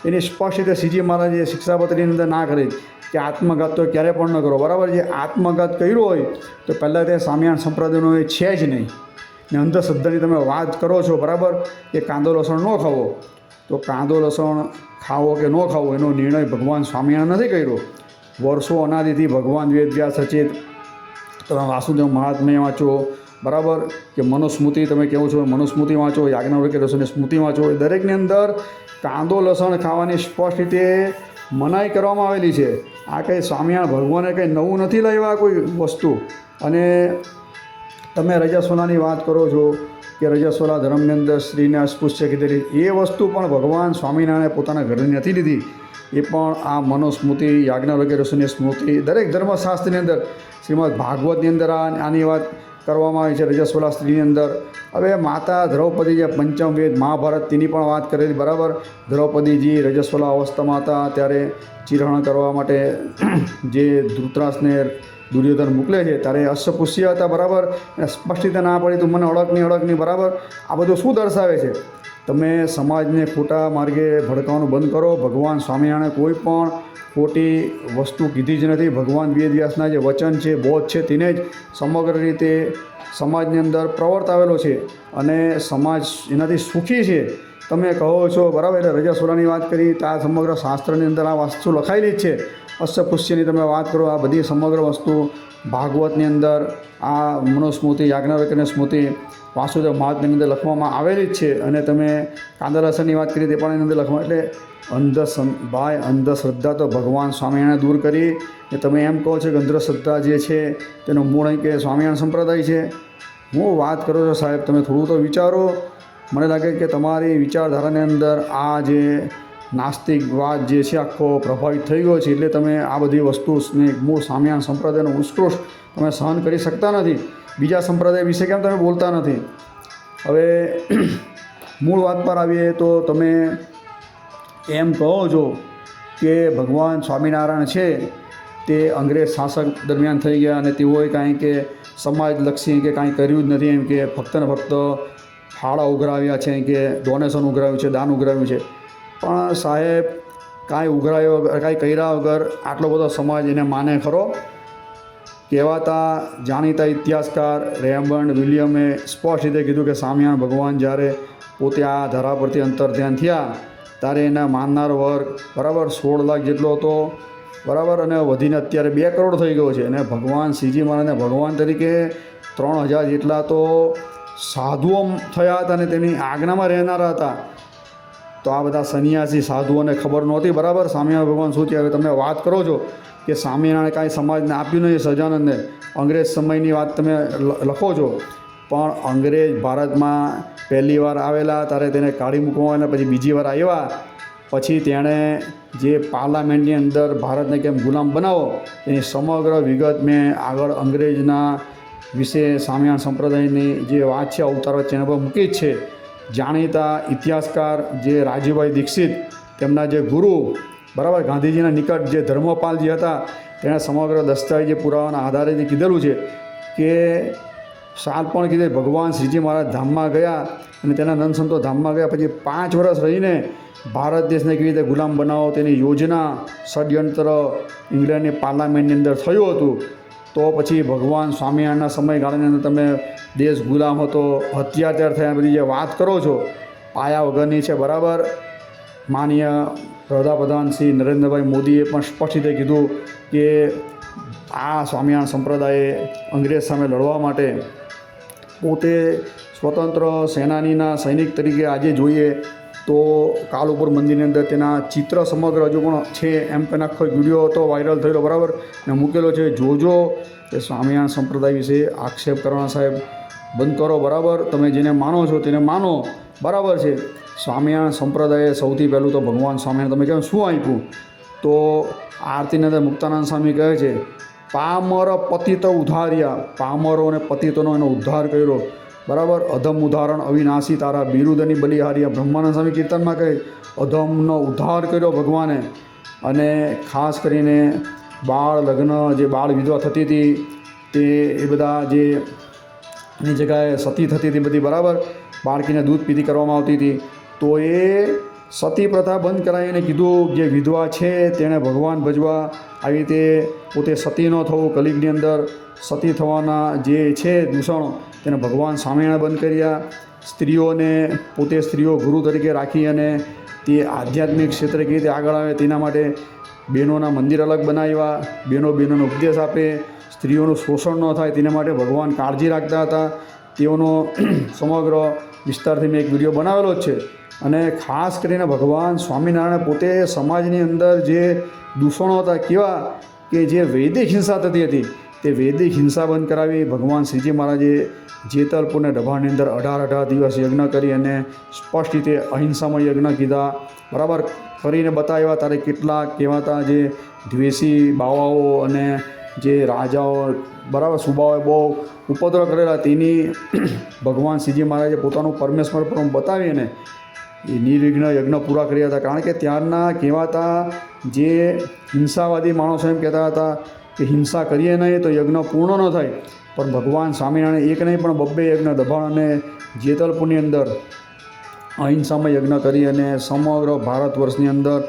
એની સ્પષ્ટ રીતે શ્રીજી મહારાજે શિક્ષાપત્રીની અંદર ના કરી કે આત્મઘાત તો ક્યારે પણ ન કરો, બરાબર. જે આત્મઘાત કર્યો હોય તો પહેલાં તે સ્વામિનારાયણ સંપ્રદાયનો એ છે જ નહીં. ને અંધશ્રદ્ધાની તમે વાત કરો છો, બરાબર, કે કાંદો લસણ ન ખાવો, તો કાંદો લસણ ખાવો કે ન ખાવો એનો નિર્ણય ભગવાન સ્વામિનારાયણ નથી કર્યો. વર્ષો અનાદિથી ભગવાન વેદ વ્યાસ રચિત તમે વાસુદેવ મહાત્મ્ય વાંચો, બરાબર, કે મનુસ્મૃતિ તમે કહો છો, મનુસ્મૃતિ વાંચો, યાજ્ઞવલ્ક્ય ઋષિની સ્મૃતિ વાંચો, એ દરેકની અંદર કાંદો લસણ ખાવાની સ્પષ્ટ રીતે મનાઈ કરવામાં આવેલી છે. આ કંઈ સ્વામિનારાયણ ભગવાને કંઈ નવું નથી લાવ્યા કોઈ વસ્તુ. અને તમે રજસ્વલાની વાત કરો છો કે રજસ્વલા ધર્મની અંદર સ્ત્રીને અસ્પૃશ્ય કીધેલી, એ વસ્તુ પણ ભગવાન સ્વામિનારાયણે પોતાના ઘરની નથી લીધી. એ પણ આ મનુસ્મૃતિ, યાજ્ઞવલ્ક્ય ઋષિની સ્મૃતિ, દરેક ધર્મશાસ્ત્રની અંદર, શ્રીમદ ભાગવતની અંદર આની વાત કરવામાં આવી છે. રજસ્વલા સ્ત્રીની અંદર હવે માતા દ્રૌપદી જે પંચમ વેદ મહાભારત તેની પણ વાત કરેલી, બરાબર. દ્રૌપદીજી રજસ્વલા અવસ્થામાં હતા ત્યારે ચિરહરણ કરવા માટે જે ધૃતરાષ્ટ્રને દુર્યોધન મોકલે છે ત્યારે અસ્પૃશ્ય હતા, બરાબર. અને સ્પષ્ટ રીતે ના પડી તું મને અડકની, બરાબર. આ બધું શું દર્શાવે છે? તમે સમાજને ખોટા માર્ગે ભડકાવવાનું બંધ કરો. ભગવાન સ્વામિનારાયણે કોઈ પણ ખોટી વસ્તુ કીધી જ નથી. ભગવાન વેદ વ્યાસના જે વચન છે, બોધ છે, તેને જ સમગ્ર રીતે સમાજની અંદર પ્રવર્તાવેલો છે અને સમાજ એનાથી સુખી છે. તમે કહો છો, બરાબર. એટલે રજસ્વલાની વાત કરી તો આ સમગ્ર શાસ્ત્રની અંદર આ વસ્તુ લખાયેલી જ છે. અસ્પૃશ્યની તમે વાત કરો, આ બધી સમગ્ર વસ્તુ ભાગવતની અંદર, આ મનુસ્મૃતિ, યાજ્ઞવલ્ક્યની સ્મૃતિ, વાસુદેવ મહાત્મ્યની અંદર લખવામાં આવેલી જ છે. અને તમે કાંદા વાત કરી તે પણ એની અંદર લખવામાં. એટલે અંધશ્રદ્ધા તો ભગવાન સ્વામિનારાયણે દૂર કરી. ને તમે એમ કહો છો કે અંધશ્રદ્ધા જે છે તેનું મૂળ અહીં કે સ્વામિનારાયણ સંપ્રદાય છે. હું વાત કરું છું સાહેબ, તમે થોડું તો વિચારો. મને લાગે કે તમારી વિચારધારાની અંદર આ જે નાસ્તિકવાદ જે છે આખો પ્રભાવિત થઈ ગયો છે, એટલે તમે આ બધી વસ્તુને મૂળ સ્વામિનારાયણ સંપ્રદાયનો ઉત્કૃષ્ટ તમે સહન કરી શકતા નથી. બીજા સંપ્રદાય વિશે કેમ તમે બોલતા નથી? હવે મૂળ વાત પર આવીએ તો તમે એમ કહો છો કે ભગવાન સ્વામિનારાયણ છે તે અંગ્રેજ શાસક દરમિયાન થઈ ગયા અને તેઓએ કાંઈ કે સમાજલક્ષી કે કાંઈ કર્યું જ નથી, એમ કે ફક્ત ને ફક્ત ફાળા ઉઘરાવ્યા છે, કે ડોનેશન ઉઘરાવ્યું છે, દાન ઉઘરાવ્યું છે. પણ સાહેબ કાંઈ ઉઘરાયો વગર, કાંઈ કર્યા વગર આટલો બધો સમાજ એને માને ખરો? કહેવાતા જાણીતા ઇતિહાસકાર રેમન્ડ વિલિયમે સ્પષ્ટ રીતે કીધું કે સ્વામિનારાયણ ભગવાન જ્યારે પોતે આ ધરા પરથી અંતર ધ્યાન થયા ત્યારે એના માનનાર વર્ગ બરાબર 16 લાખ જેટલો હતો બરાબર, અને વધીને અત્યારે 2 કરોડ થઈ ગયો છે. અને ભગવાન શ્રીજી મહારાજને ભગવાન તરીકે 3000 જેટલા તો સાધુઓ થયા હતા અને તેની આજ્ઞામાં રહેનારા હતા. તો આ બધા સંન્યાસી સાધુઓને ખબર નહોતી બરાબર સ્વામિનારાયણ ભગવાન શું છે. હવે તમે વાત કરો છો કે સ્વામિનારાયણે કાંઈ સમાજને આપ્યું નહીં, સહજાનંદને અંગ્રેજ સમયની વાત તમે લખો છો, પણ અંગ્રેજ ભારતમાં પહેલી વાર આવેલા ત્યારે તેને કાઢી મૂકવા અને પછી બીજી વાર આવ્યા પછી તેણે જે પાર્લામેન્ટની અંદર ભારતને કેમ ગુલામ બનાવો એની સમગ્ર વિગત મેં આગળ અંગ્રેજના વિશે સ્વામિનારાયણ સંપ્રદાયની જે વાત છે અવતાર ચેનલ પર મૂકી જ છે. જાણીતા ઇતિહાસકાર જે રાજીવભાઈ દીક્ષિત, તેમના જે ગુરુ બરાબર ગાંધીજીના નિકટ જે ધર્મપાલજી હતા, તેણે સમગ્ર દસ્તાવેજી પુરાવાના આધારે જે કીધેલું છે કે સાલ પણ કીધે ભગવાન શ્રીજી મહારાજ ધામમાં ગયા અને તેના નંદસંતો ધામમાં ગયા પછી 5 વર્ષ રહીને ભારત દેશને કેવી રીતે ગુલામ બનાવો તેની યોજના ષડયંત્ર ઇંગ્લેન્ડની પાર્લામેન્ટની અંદર થયું હતું. તો પછી ભગવાન સ્વામિનારાયણના સમયગાળાની અંદર તમે દેશ ગુલામ હતો, અત્યાચાર થયા, બધી જે વાત કરો છો પાયા વગરની છે બરાબર. માનનીય વડાપ્રધાન શ્રી નરેન્દ્રભાઈ મોદીએ પણ સ્પષ્ટ રીતે કીધું કે આ સ્વામિનારાયણ સંપ્રદાયે અંગ્રેજ સામે લડવા માટે પોતે સ્વતંત્ર સેનાનીના સૈનિક તરીકે આજે જોઈએ તો કાલુપુર મંદિરની અંદર તેના ચિત્ર સમગ્ર હજુ પણ છે, એમ કે આખો વિડીયો હતો વાયરલ થયેલો બરાબર ને મૂકેલો છે. જોજો કે સ્વામિનારાયણ સંપ્રદાય વિશે આક્ષેપ કરવાના સાહેબ બંધ કરો બરાબર. તમે જેને માનો છો તેને માનો બરાબર છે. સ્વામિનારાયણ સંપ્રદાયે સૌથી પહેલું તો ભગવાન સ્વામિનારાયણ તમે કહો શું આપ્યું? તો આરતીની અંદર મુક્તાનંદ સ્વામી કહે છે પામર પતિત ઉદ્ધાર્યા, પામરો અને પતિતોનો એનો ઉદ્ધાર કર્યો બરાબર. અધમ ઉદાહરણ અવિનાશી તારા બિરુદની બલિહાર્યા, બ્રહ્માનંદ સ્વામી કીર્તનમાં કહે અધમનો ઉદ્ધાર કર્યો ભગવાને. અને ખાસ કરીને બાળ લગ્ન જે બાળ વિધવા થતી હતી તે એ બધા જે એની જગ્યાએ સતી થતી હતી બધી બરાબર, બાળકીને દૂધ પીતી કરવામાં આવતી હતી. તો એ સતી પ્રથા બંધ કરાવીને કીધું જે વિધવા છે તેણે ભગવાન ભજવા, આવી રીતે પોતે સતી ન થવું, કલિયુગની અંદર સતી થવાના જે છે દૂષણો તેને ભગવાન સ્વામિનારાયણ બંધ કર્યા. સ્ત્રીઓને પોતે સ્ત્રીઓ ગુરુ તરીકે રાખી અને તે આધ્યાત્મિક ક્ષેત્રે કેવી રીતે આગળ આવે તેના માટે બહેનોના મંદિર અલગ બનાવ્યા, બહેનોનો ઉપદેશ આપે, સ્ત્રીઓનું શોષણ ન થાય તેના માટે ભગવાન કાળજી રાખતા હતા. તેઓનો સમગ્ર વિસ્તારથી મેં એક વિડીયો બનાવેલો જ છે. અને ખાસ કરીને ભગવાન સ્વામિનારાયણ પોતે સમાજની અંદર જે દૂષણો હતા કેવા કે જે વૈદિક હિંસા થતી હતી તે વૈદિક હિંસા બંધ કરાવી. ભગવાન શ્રીજી મહારાજે જેતલપુરને ડભાણની અંદર 18 દિવસ યજ્ઞ કરી અને સ્પષ્ટ રીતે અહિંસામાં યજ્ઞ કીધા બરાબર કરીને બતાવ્યા. ત્યારે કેટલાક કહેવાતા જે દ્વેષી બાવાઓ અને જે રાજાઓ બરાબર સુબાઓએ બહુ ઉપદ્રવ કરેલા તેની ભગવાન શ્રીજી મહારાજે પોતાનું પરમેશ્વર પણ બતાવીને એ નિર્વિઘ્ન યજ્ઞ પૂરા કર્યા હતા. કારણ કે ત્યારના કહેવાતા જે હિંસાવાદી માણસો એમ કહેતા હતા કે હિંસા કરીએ નહીં તો યજ્ઞ પૂર્ણ ન થાય. પણ ભગવાન સ્વામિનારાયણ એક નહીં પણ 2 યજ્ઞ દભાણ અને જેતલપુરની અંદર અહિંસામાં યજ્ઞ કરી અને સમગ્ર ભારત વર્ષની અંદર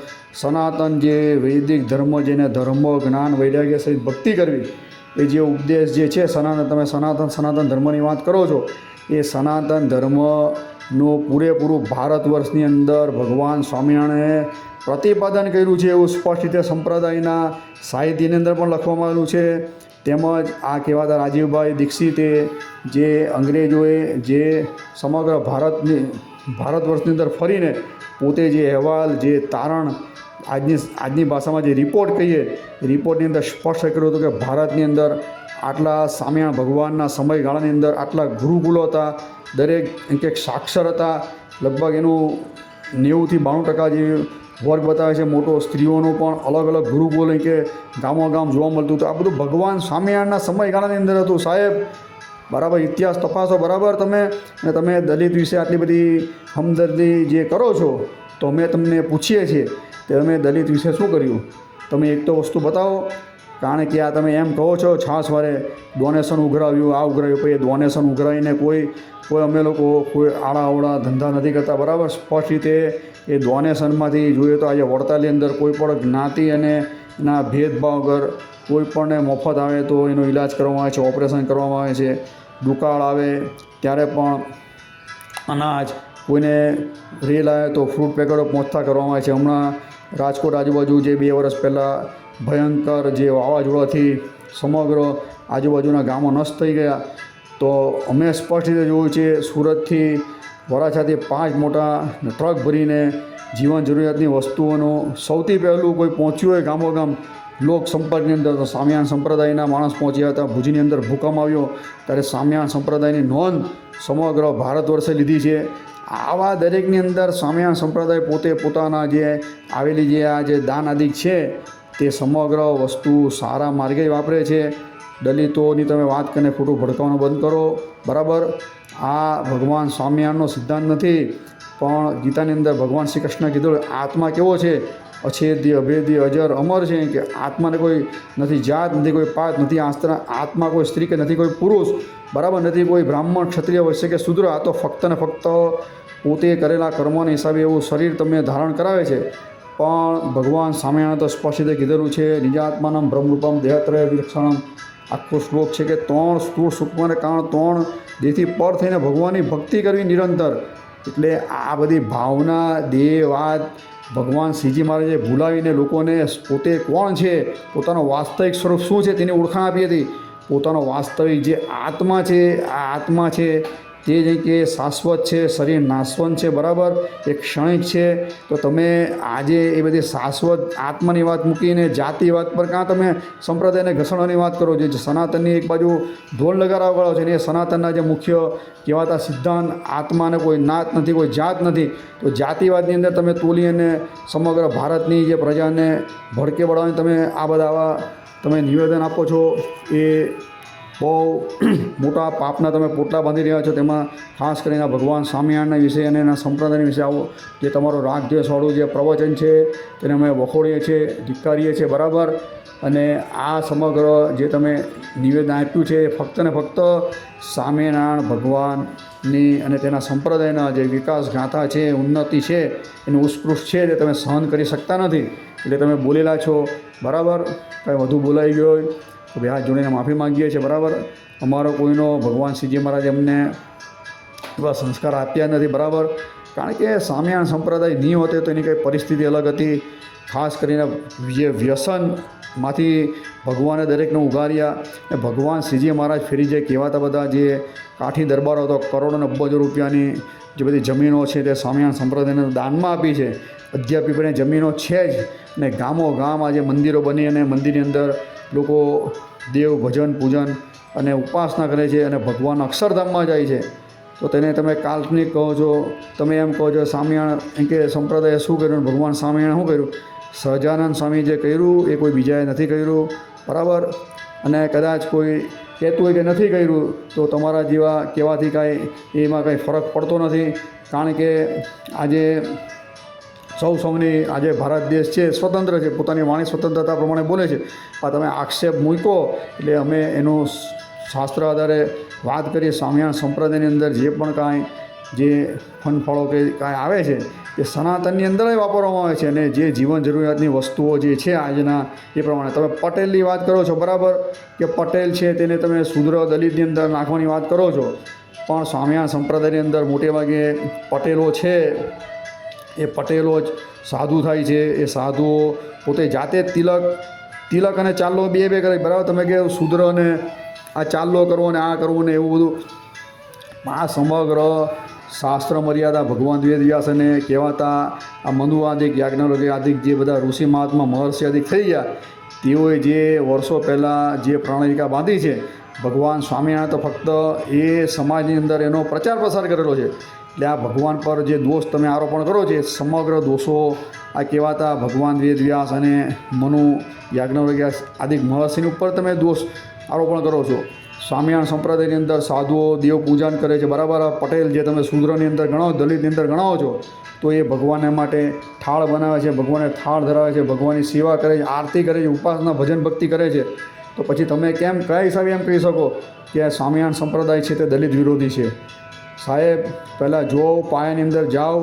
સનાતન જે વૈદિક ધર્મ જેને ધર્મ જ્ઞાન વૈરાગ્ય સહિત ભક્તિ કરવી એ જે ઉપદેશ જે છે તમે સનાતન ધર્મની વાત કરો છો એ સનાતન ધર્મનું પૂરેપૂરું ભારત વર્ષની અંદર ભગવાન સ્વામિનારાયણે પ્રતિપાદન કર્યું છે એવું સ્પષ્ટ રીતે સંપ્રદાયના સાહિત્યની અંદર પણ લખવામાં આવેલું છે. તેમજ આ કહેવાતા રાજીવભાઈ દીક્ષિતે જે અંગ્રેજોએ જે સમગ્ર ભારત વર્ષની અંદર ફરીને પોતે જે અહેવાલ જે તારણ આજની ભાષામાં જે રિપોર્ટ કહીએ રિપોર્ટની અંદર સ્પષ્ટ કર્યું હતું કે ભારતની અંદર આટલા સ્વામિનારાયણ ભગવાનના સમયગાળાની અંદર આટલા ગુરુકુલો હતા, દરેક એક સાક્ષર હતા, લગભગ એનું 90 થી 92% જેવી વર્ગ બતાવે છે મોટો. સ્ત્રીઓનું પણ અલગ અલગ ગુરુકુલ કે ગામ જોવા મળતું હતું. આ બધું ભગવાન સ્વામિનારાયણના સમયગાળાની અંદર હતું સાહેબ. બરાબર ઇતિહાસ તપાસો બરાબર તમે, અને તમે દલિત વિશે આટલી બધી હમદર્દી જે કરો છો, તો અમે તમને પૂછીએ છીએ કે તમે દલિત વિશે શું કર્યું. તમે એક તો વસ્તુ બતાવો, કારણ કે આ તમે એમ કહો છો છાસવારે ડોનેશન ઉઘરાવ્યું, આ ઉઘરાવ્યું, પછી ડોનેશન ઉઘરાવીને કોઈ અમે લોકો કોઈ આડાઅવળા ધંધા નથી કરતા. બરાબર સ્પષ્ટ રીતે એ ડોનેશનમાંથી જોઈએ તો આજે વડતાલની અંદર કોઈ પણ જ્ઞાતિ અને એના ભેદભાવ વગર કોઈ પણને મફત આવે તો એનો ઈલાજ કરવામાં આવે છે, ઓપરેશન કરવામાં આવે છે. દુકાળ આવે ત્યારે પણ અનાજ, કોઈને રેલ આવે તો ફ્રૂટ પેકેટો પહોંચતા કરવામાં આવે છે. હમણાં રાજકોટ આજુબાજુ જે 2 વર્ષ પહેલાં ભયંકર જે વાવાઝોડાથી સમગ્ર આજુબાજુના ગામો નષ્ટ થઈ ગયા, તો અમે સ્પષ્ટ રીતે જોયું છે સુરતથી વરાછાથી 5 મોટા ટ્રક ભરીને જીવન જરૂરિયાતની વસ્તુઓનું સૌથી પહેલું કોઈ પહોંચ્યું હોય ગામો ગામ લોક સંપર્કની અંદર, તો સામિયાણ સંપ્રદાયના માણસ પહોંચ્યા હતા. ભુજની અંદર ભૂકંપ આવ્યો ત્યારે સામિયાણ સંપ્રદાયની નોંધ સમગ્ર ભારત વર્ષે લીધી છે. આવા દરેકની અંદર સામિયાણ સંપ્રદાય પોતે પોતાના જે આવેલી જે આ જે દાન આદિક છે તે સમગ્ર વસ્તુ સારા માર્ગે વાપરે છે. દલિતોની તમે વાત કરીને ખોટું ભડકાવાનું બંધ કરો. બરાબર આ ભગવાન સ્વામિનારાયણનો સિદ્ધાંત નથી, પણ ગીતાની અંદર ભગવાન શ્રી કૃષ્ણ કીધું આત્મા કેવો છે, અછેદ્ય અભેદ્ય અજર અમર છે, કે આત્માને કોઈ નથી જાત, નથી કોઈ પાત, નથી આત્મા કોઈ સ્ત્રી કે નથી કોઈ પુરુષ. બરાબર નથી કોઈ બ્રાહ્મણ ક્ષત્રિય વૈશ્ય કે શૂદ્ર. આ તો ફક્ત ને ફક્ત પોતે કરેલા કર્મોના હિસાબે એવું શરીર તમને ધારણ કરાવે છે. પણ ભગવાન સ્વામિનારાયણ તો સ્પષ્ટ રીતે કીધેલું છે નિજાત્માનમ બ્રહ્મરૂપમ દેહત્રય વિલક્ષણમ. આખો શ્લોક છે કે 3 સ્થૂળ સૂક્ષ્મ અને કારણ 3 દેહથી પર થઈને ભગવાનની ભક્તિ કરવી નિરંતર. એટલે આ બધી ભાવના દેહવાદ ભગવાન શ્રીજી મહારાજે ભૂલાવીને લોકોને પોતે કોણ છે, પોતાનો વાસ્તવિક સ્વરૂપ શું છે તેની ઓળખાણ આપી હતી. પોતાનો વાસ્તવિક જે આત્મા છે, આ આત્મા છે તે જે કે શાશ્વત છે, શરીર નાશવંત છે. બરાબર એ ક્ષણિક છે. તો તમે આજે એ બધી શાશ્વત આત્માની વાત મૂકીને જાતિ વાત પર કાં તમે સંપ્રદાયને ઘસણવાની વાત કરો. જે સનાતનની એક બાજુ ઢોલ લગાડવા વાળો છે ને એ સનાતનના જે મુખ્ય કહેવાતા સિદ્ધાંત આત્માને કોઈ નાત નથી, કોઈ જાત નથી. તો જાતિવાદની અંદર તમે તોલી અને સમગ્ર ભારતની જે પ્રજાને ભડકે વળવાની તમે આ બધા આવા તમે નિવેદન આપો છો, એ બહુ મોટા પાપના તમે પોટલા બાંધી રહ્યા છો. તેમાં ખાસ કરીને ભગવાન સ્વામિનારાયણના વિશે અને એના સંપ્રદાયના વિશે આવો જે તમારો રાગ દ્વેષવાળું જે પ્રવચન છે તેને અમે વખોડીએ છીએ, ધિક્કારીએ છીએ. બરાબર અને આ સમગ્ર જે તમે નિવેદન આપ્યું છે એ ફક્ત ને ફક્ત સ્વામિનારાયણ ભગવાનની અને તેના સંપ્રદાયના જે વિકાસ ગાથા છે, ઉન્નતિ છે, એનું ઉત્કૃષ્ટ છે તે તમે સહન કરી શકતા નથી. એટલે તમે બોલેલા છો. બરાબર કાંઈ વધુ બોલાઈ ગયો હોય તો બે હાથ જોડીને માફી માગીએ છીએ. બરાબર અમારો કોઈનો ભગવાન શ્રીજી મહારાજ અમને એવા સંસ્કાર આપ્યા નથી. બરાબર કારણ કે સ્વામિનારાયણ સંપ્રદાય નહીં હોતે તો એની કંઈ પરિસ્થિતિ અલગ હતી. ખાસ કરીને જે વ્યસનમાંથી ભગવાને દરેકને ઉગાર્યા અને ભગવાન શ્રીજી મહારાજ ફેરી જે કહેવાતા બધા જે કાઠી દરબારો હતો, કરોડો અને અબજો રૂપિયાની જે બધી જમીનો છે તે સ્વામિનારાયણ સંપ્રદાયને દાનમાં આપી છે. અધ્યાપીપણે જમીનો છે જ, અને ગામો ગામ આજે મંદિરો બની અને મંદિરની અંદર લોકો દેવ ભજન પૂજન અને ઉપાસના કરે છે અને ભગવાન અક્ષરધામમાં જાય છે. તો તેને તમે કાલ્પનિક કહો છો. તમે એમ કહો છો સ્વામિનારાયણ એમ કે સંપ્રદાયે શું કર્યું, ભગવાન સ્વામિનારાયણ શું કર્યું. સહજાનંદ સ્વામી જે કર્યું એ કોઈ બીજાએ નથી કર્યું. બરાબર અને કદાચ કોઈ કહેતું હોય કે નથી કર્યું તો તમારા જેવા કહેવાથી કાંઈ એમાં કાંઈ ફરક પડતો નથી. કારણ કે આજે સૌની આજે ભારત દેશ છે સ્વતંત્ર છે, પોતાની વાણી સ્વતંત્રતા પ્રમાણે બોલે છે. આ તમે આક્ષેપ મૂકો એટલે અમે એનું શાસ્ત્ર આધારે વાત કરીએ. સ્વામિનારાયણ સંપ્રદાયની અંદર જે પણ કાંઈ જે ફળો કે કાંઈ આવે છે એ સનાતનની અંદર જ વાપરવામાં આવે છે. અને જે જીવન જરૂરિયાતની વસ્તુઓ જે છે આજના એ પ્રમાણે તમે પટેલની વાત કરો છો. બરાબર કે પટેલ છે તેને તમે શૂદ્ર દલિતની અંદર નાખવાની વાત કરો છો, પણ સ્વામિનારાયણ સંપ્રદાયની અંદર મોટે ભાગે પટેલો છે એ પટેલો જ સાધુ થાય છે. એ સાધુઓ પોતે જાતે જ તિલક અને ચાલ્લો બે કરે. બરાબર તમે કે શૂદ્ર અને આ ચાલ્લો કરવો ને આ કરવું ને એવું બધું. આ સમગ્ર શાસ્ત્ર મર્યાદા ભગવાન વેદવ્યાસ અને કહેવાતા આ મનુ આદિક યાજ્ઞવલ્ક્ય આદિક જે બધા ઋષિ મહાત્મા મહર્ષિ આદિક થઈ ગયા, તેઓએ જે વર્ષો પહેલાં જે પ્રણાલિકા બાંધી છે, ભગવાન સ્વામિનારાયણ તો ફક્ત એ સમાજની અંદર એનો પ્રચાર પ્રસાર કરેલો છે. એટલે આ ભગવાન પર જે દોષ તમે આરોપણ કરો છો, સમગ્ર દોષો આ કહેવાતા ભગવાન વેદવ્યાસ અને મનુ યાજ્ઞવલ્ક્ય આદિક મહર્ષિની ઉપર તમે દોષ આરોપણ કરો છો. સ્વામિનારાયણ સંપ્રદાયની અંદર સાધુઓ દેવ પૂજન કરે છે, બરાબર. પટેલ જે તમે શૂદ્રની અંદર ગણાવો, દલિતની અંદર ગણાવો છો, તો એ ભગવાનને માટે થાળ બનાવે છે, ભગવાનને થાળ ધરાવે છે, ભગવાનની સેવા કરે છે, આરતી કરે છે, ઉપાસના ભજન ભક્તિ કરે છે. તો પછી તમે કેમ કયા હિસાબે એમ કહી શકો કે આ સ્વામિનારાયણ સંપ્રદાય છે તે દલિત વિરોધી છે? સાહેબ, પહેલાં જો પાયાની અંદર જાઓ,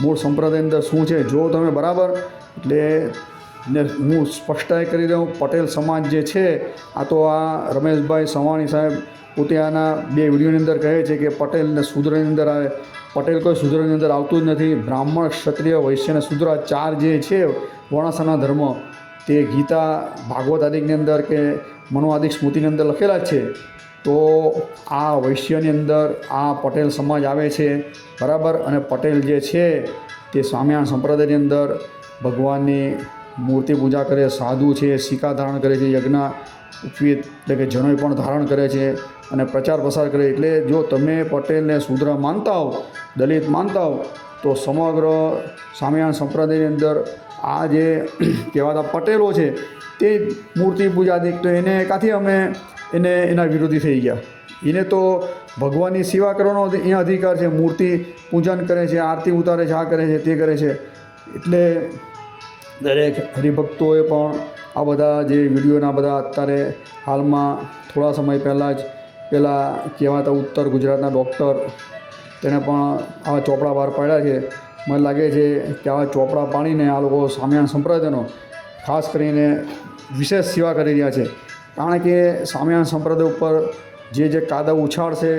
મૂળ સંપ્રદાયની અંદર શું છે જો તમે, બરાબર. એટલે ને હું સ્પષ્ટતા કરી દઉં, પટેલ સમાજ જે છે, આ તો આ રમેશભાઈ સવાણી સાહેબ પોતે આના 2 વિડીયોની અંદર કહે છે કે પટેલ ને શૂદ્રની અંદર આવે. પટેલ કોઈ શૂદ્રની અંદર આવતું જ નથી. બ્રાહ્મણ, ક્ષત્રિય, વૈશ્ય અને શૂદ્ર 4 જે છે વર્ણાશ્રમના ધર્મ, તે ગીતા, ભાગવત આદિકની અંદર કે મનોઆદિક સ્મૃતિની અંદર લખેલા જ છે. તો આ વૈશ્યની અંદર આ પટેલ સમાજ આવે છે, બરાબર. અને પટેલ જે છે તે સ્વામિનારાયણ સંપ્રદાયની અંદર ભગવાનની મૂર્તિ પૂજા કરે, સાધુ છે, સિક્કા ધારણ કરે છે, યજ્ઞ ઉપવિત એટલે કે જનોઈ પણ ધારણ કરે છે અને પ્રચાર પ્રસાર કરે. એટલે જો તમે પટેલને શૂદ્ર માનતા હો, દલિત માનતા હો, તો સમગ્ર સ્વામિનારાયણ સંપ્રદાયની અંદર આ જે કહેવાતા પટેલો છે તે મૂર્તિ પૂજા દેખ, તો એને કાંથી અમે એના વિરોધી થઈ ગયા? એને તો ભગવાનની સેવા કરવાનો અહીંયા અધિકાર છે. મૂર્તિ પૂજન કરે છે, આરતી ઉતારે છે, આ કરે છે, તે કરે છે. એટલે દરેક હરિભક્તોએ પણ આ બધા જે વિડીયોના બધા અત્યારે હાલમાં થોડા સમય પહેલાં જ કહેવાતા ઉત્તર ગુજરાતના ડૉક્ટર તેણે પણ આવા ચોપડા બહાર પાડ્યા છે. મને લાગે છે કે આવા ચોપડા પાડીને આ લોકો સ્વામિનારાયણ સંપ્રદાયનો ખાસ કરીને વિશેષ સેવા કરી રહ્યા છે. કારણ કે સ્વામિનારાયણ સંપ્રદાય ઉપર જે કાદવ ઉછાળશે,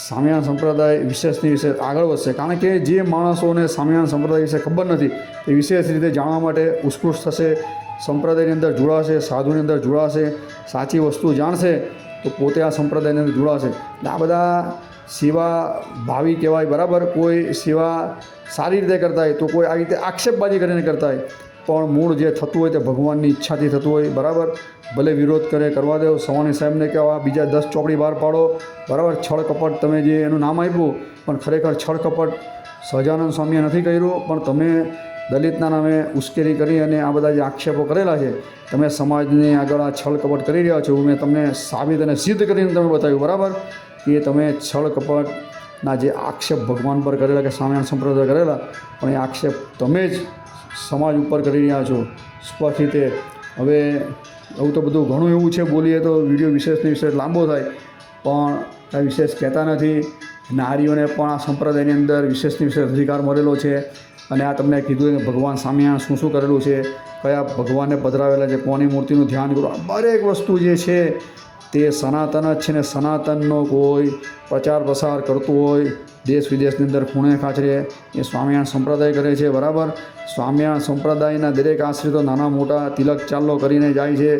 સ્વામિનારાયણ સંપ્રદાય વિશેષની વિશેષ આગળ વધશે. કારણ કે જે માણસોને સ્વામિનારાયણ સંપ્રદાય વિશે ખબર નથી તે વિશેષ રીતે જાણવા માટે ઉત્કૃષ્ટ થશે, સંપ્રદાયની અંદર જોડાશે, સાધુની અંદર જોડાશે, સાચી વસ્તુ જાણશે, તો પોતે આ સંપ્રદાયની અંદર જોડાશે. એટલે આ બધા સેવા ભાવી કહેવાય, બરાબર. કોઈ સેવા સારી રીતે કરતા હોય તો કોઈ આવી રીતે આક્ષેપબાજી કરીને કરતા હોય, પણ મૂળ જે થતું હોય તે ભગવાનની ઈચ્છાથી થતું હોય, બરાબર. ભલે વિરોધ કરે, કરવા દો. સવાણી સાહેબને કહેવા બીજા 10 ચોપડી બહાર પાડો, બરાબર. છળ કપટ તમે જે એનું નામ આપ્યું, પણ ખરેખર છળ કપટ સહજાનંદ સ્વામીએ નથી કર્યું, પણ તમે દલિતના નામે ઉશ્કેરી કરી અને આ બધા જે આક્ષેપો કરેલા છે, તમે સમાજને આગળ આ છળ કપટ કરી રહ્યા છો. મેં તમને સાબિત અને સિદ્ધ કરીને તમે બતાવ્યું, બરાબર, કે તમે છળ કપટના જે આક્ષેપ ભગવાન પર કરેલા કે સ્વામિનારાયણ સંપ્રદાય કરેલા, પણ એ આક્ષેપ તમે જ સમાજ ઉપર કરી રહ્યા છો સ્પષ્ટ રીતે. હવે એવું તો બધું ઘણું એવું છે, બોલીએ તો વિડીયો વિશેષની વિશેષ લાંબો થાય, પણ આ વિશેષ કહેતા નથી. નારીઓને પણ આ સંપ્રદાયની અંદર વિશેષની વિશેષ અધિકાર મળેલો છે. અને આ તમને કીધું કે ભગવાન સ્વામિનારાયણ શું કરેલું છે, કયા ભગવાનને પધરાવેલા છે, કોની મૂર્તિનું ધ્યાન કરો, દરેક વસ્તુ જે છે તે સનાતન જ છે. ને સનાતનનો કોઈ પ્રચાર પ્રસાર કરતું હોય દેશ વિદેશની અંદર ખૂણે ખાચરે, એ સ્વામિનારાયણ સંપ્રદાય કરે છે, બરાબર. સ્વામિનારાયણ સંપ્રદાયના દરેક આશ્રિતો નાના મોટા તિલક ચાલ્લો કરીને જાય છે.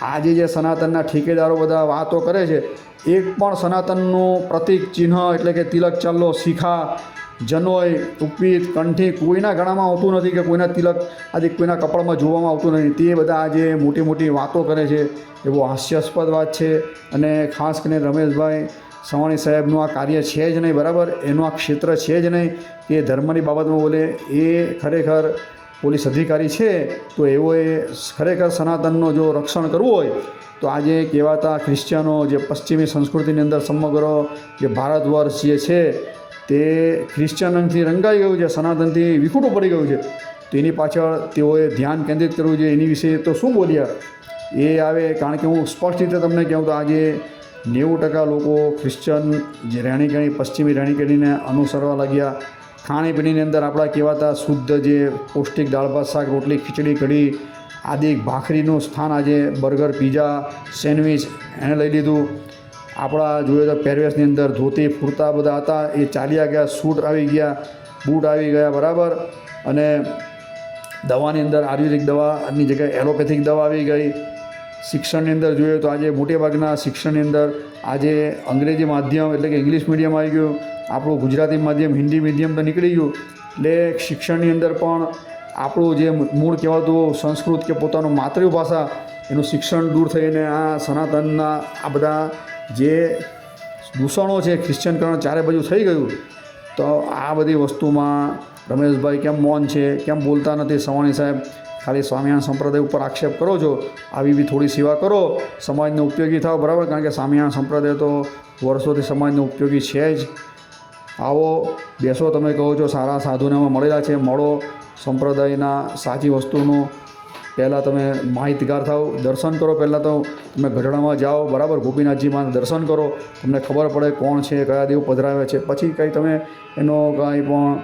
આજે જે સનાતનના ઠેકેદારો બધા વાતો કરે છે, એક પણ સનાતનનું પ્રતીક ચિહ્ન એટલે કે તિલક ચાલ્લો, શિખા, જનોય, ઉપવીત, કંઠી કોઈના ગળામાં આવતું નથી, કે કોઈના તિલક આદિ કોઈના કપડામાં જોવામાં આવતું નથી. તે બધા આજે મોટી મોટી વાતો કરે છે, એવો હાસ્યાસ્પદ વાત છે. અને ખાસ કરીને રમેશભાઈ સવાણી સાહેબનું આ કાર્ય છે જ નહીં, બરાબર. એનું આ ક્ષેત્ર છે જ નહીં કે ધર્મની બાબતમાં બોલે. એ ખરેખર પોલીસ અધિકારી છે, તો એઓએ ખરેખર સનાતનનો જો રક્ષણ કરવું હોય તો આજે કહેવાતા ક્રિશ્ચિયનો જે પશ્ચિમી સંસ્કૃતિની અંદર સમગ્ર જે ભારત વર્ષ જે છે તે ક્રિશ્ચનથી રંગાઈ ગયું છે, સનાતનથી વિખૂટું પડી ગયું છે. તો એની પાછળ તેઓએ ધ્યાન કેન્દ્રિત કરવું જોઈએ. એની વિશે તો શું બોલ્યા એ આવે, કારણ કે હું સ્પષ્ટ રીતે તમને કહું તો આજે 90% લોકો ક્રિશ્ચન જે રહેણીકરણી, પશ્ચિમી રહેણીકરણીને અનુસરવા લાગ્યા. ખાણીપીણીની અંદર આપણા કહેવાતા શુદ્ધ જે પૌષ્ટિક દાળ ભાત શાક રોટલી ખીચડી કઢી આદિ ભાખરીનું સ્થાન આજે બર્ગર, પીઝા, સેન્ડવિચ એને લઈ લીધું. આપણા જોઈએ તો પહેરવેશની અંદર ધોતી કુર્તા બધા હતા એ ચાલ્યા ગયા, સૂટ આવી ગયા, બૂટ આવી ગયા, બરાબર. અને દવાની અંદર આયુર્વેદિક દવાની જગ્યાએ એલોપેથિક દવા આવી ગઈ. શિક્ષણની અંદર જોઈએ તો આજે મોટેભાગના શિક્ષણની અંદર આજે અંગ્રેજી માધ્યમ એટલે કે ઇંગ્લિશ મીડિયમ આવી ગયું, આપણું ગુજરાતી માધ્યમ, હિન્દી મીડિયમ તો નીકળી ગયું. એટલે શિક્ષણની અંદર પણ આપણું જે મૂળ કહેવાતું સંસ્કૃત કે પોતાનું માતૃભાષા એનું શિક્ષણ દૂર થઈને આ સનાતનના આ બધા જે દૂષણો છે, ક્રિશ્ચનકરણ ચારે બાજુ થઈ ગયું. તો આ બધી વસ્તુમાં રમેશભાઈ કેમ મૌન છે, કેમ બોલતા નથી? સવાણી સાહેબ ખાલી સ્વામિનારાયણ સંપ્રદાય ઉપર આક્ષેપ કરો છો, આવી બી થોડી સેવા કરો, સમાજને ઉપયોગી થાવ, બરાબર. કારણ કે સ્વામિનારાયણ સંપ્રદાય તો વર્ષોથી સમાજને ઉપયોગી છે જ. આવો બેસો, તમે કહો છો સારા સાધુને અમે મળેલા છે, મળો, સંપ્રદાયના સાચી વસ્તુનું પહેલાં તમે માહિતગાર થાવ, દર્શન કરો. પહેલાં તો તમે ગઢડામાં જાઓ, બરાબર, ગોપીનાથજીમાં દર્શન કરો, તમને ખબર પડે કોણ છે, કયા દેવ પધરાવે છે. પછી કંઈ તમે એનો કાંઈ પણ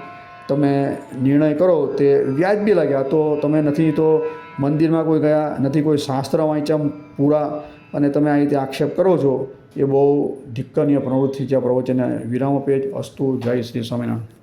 તમે નિર્ણય કરો તે વ્યાજબી લાગ્યા તો તમે નથી તો મંદિરમાં કોઈ ગયા નથી, કોઈ શાસ્ત્ર વાંચ્યા પૂરા, અને તમે આ રીતે આક્ષેપ કરો છો, એ બહુ ધિક્કરણીય પ્રવૃત્તિ છે. આ પ્રવચને વિરામ આપે. અસ્તુ. જય શ્રી સ્વામિનારાયણ.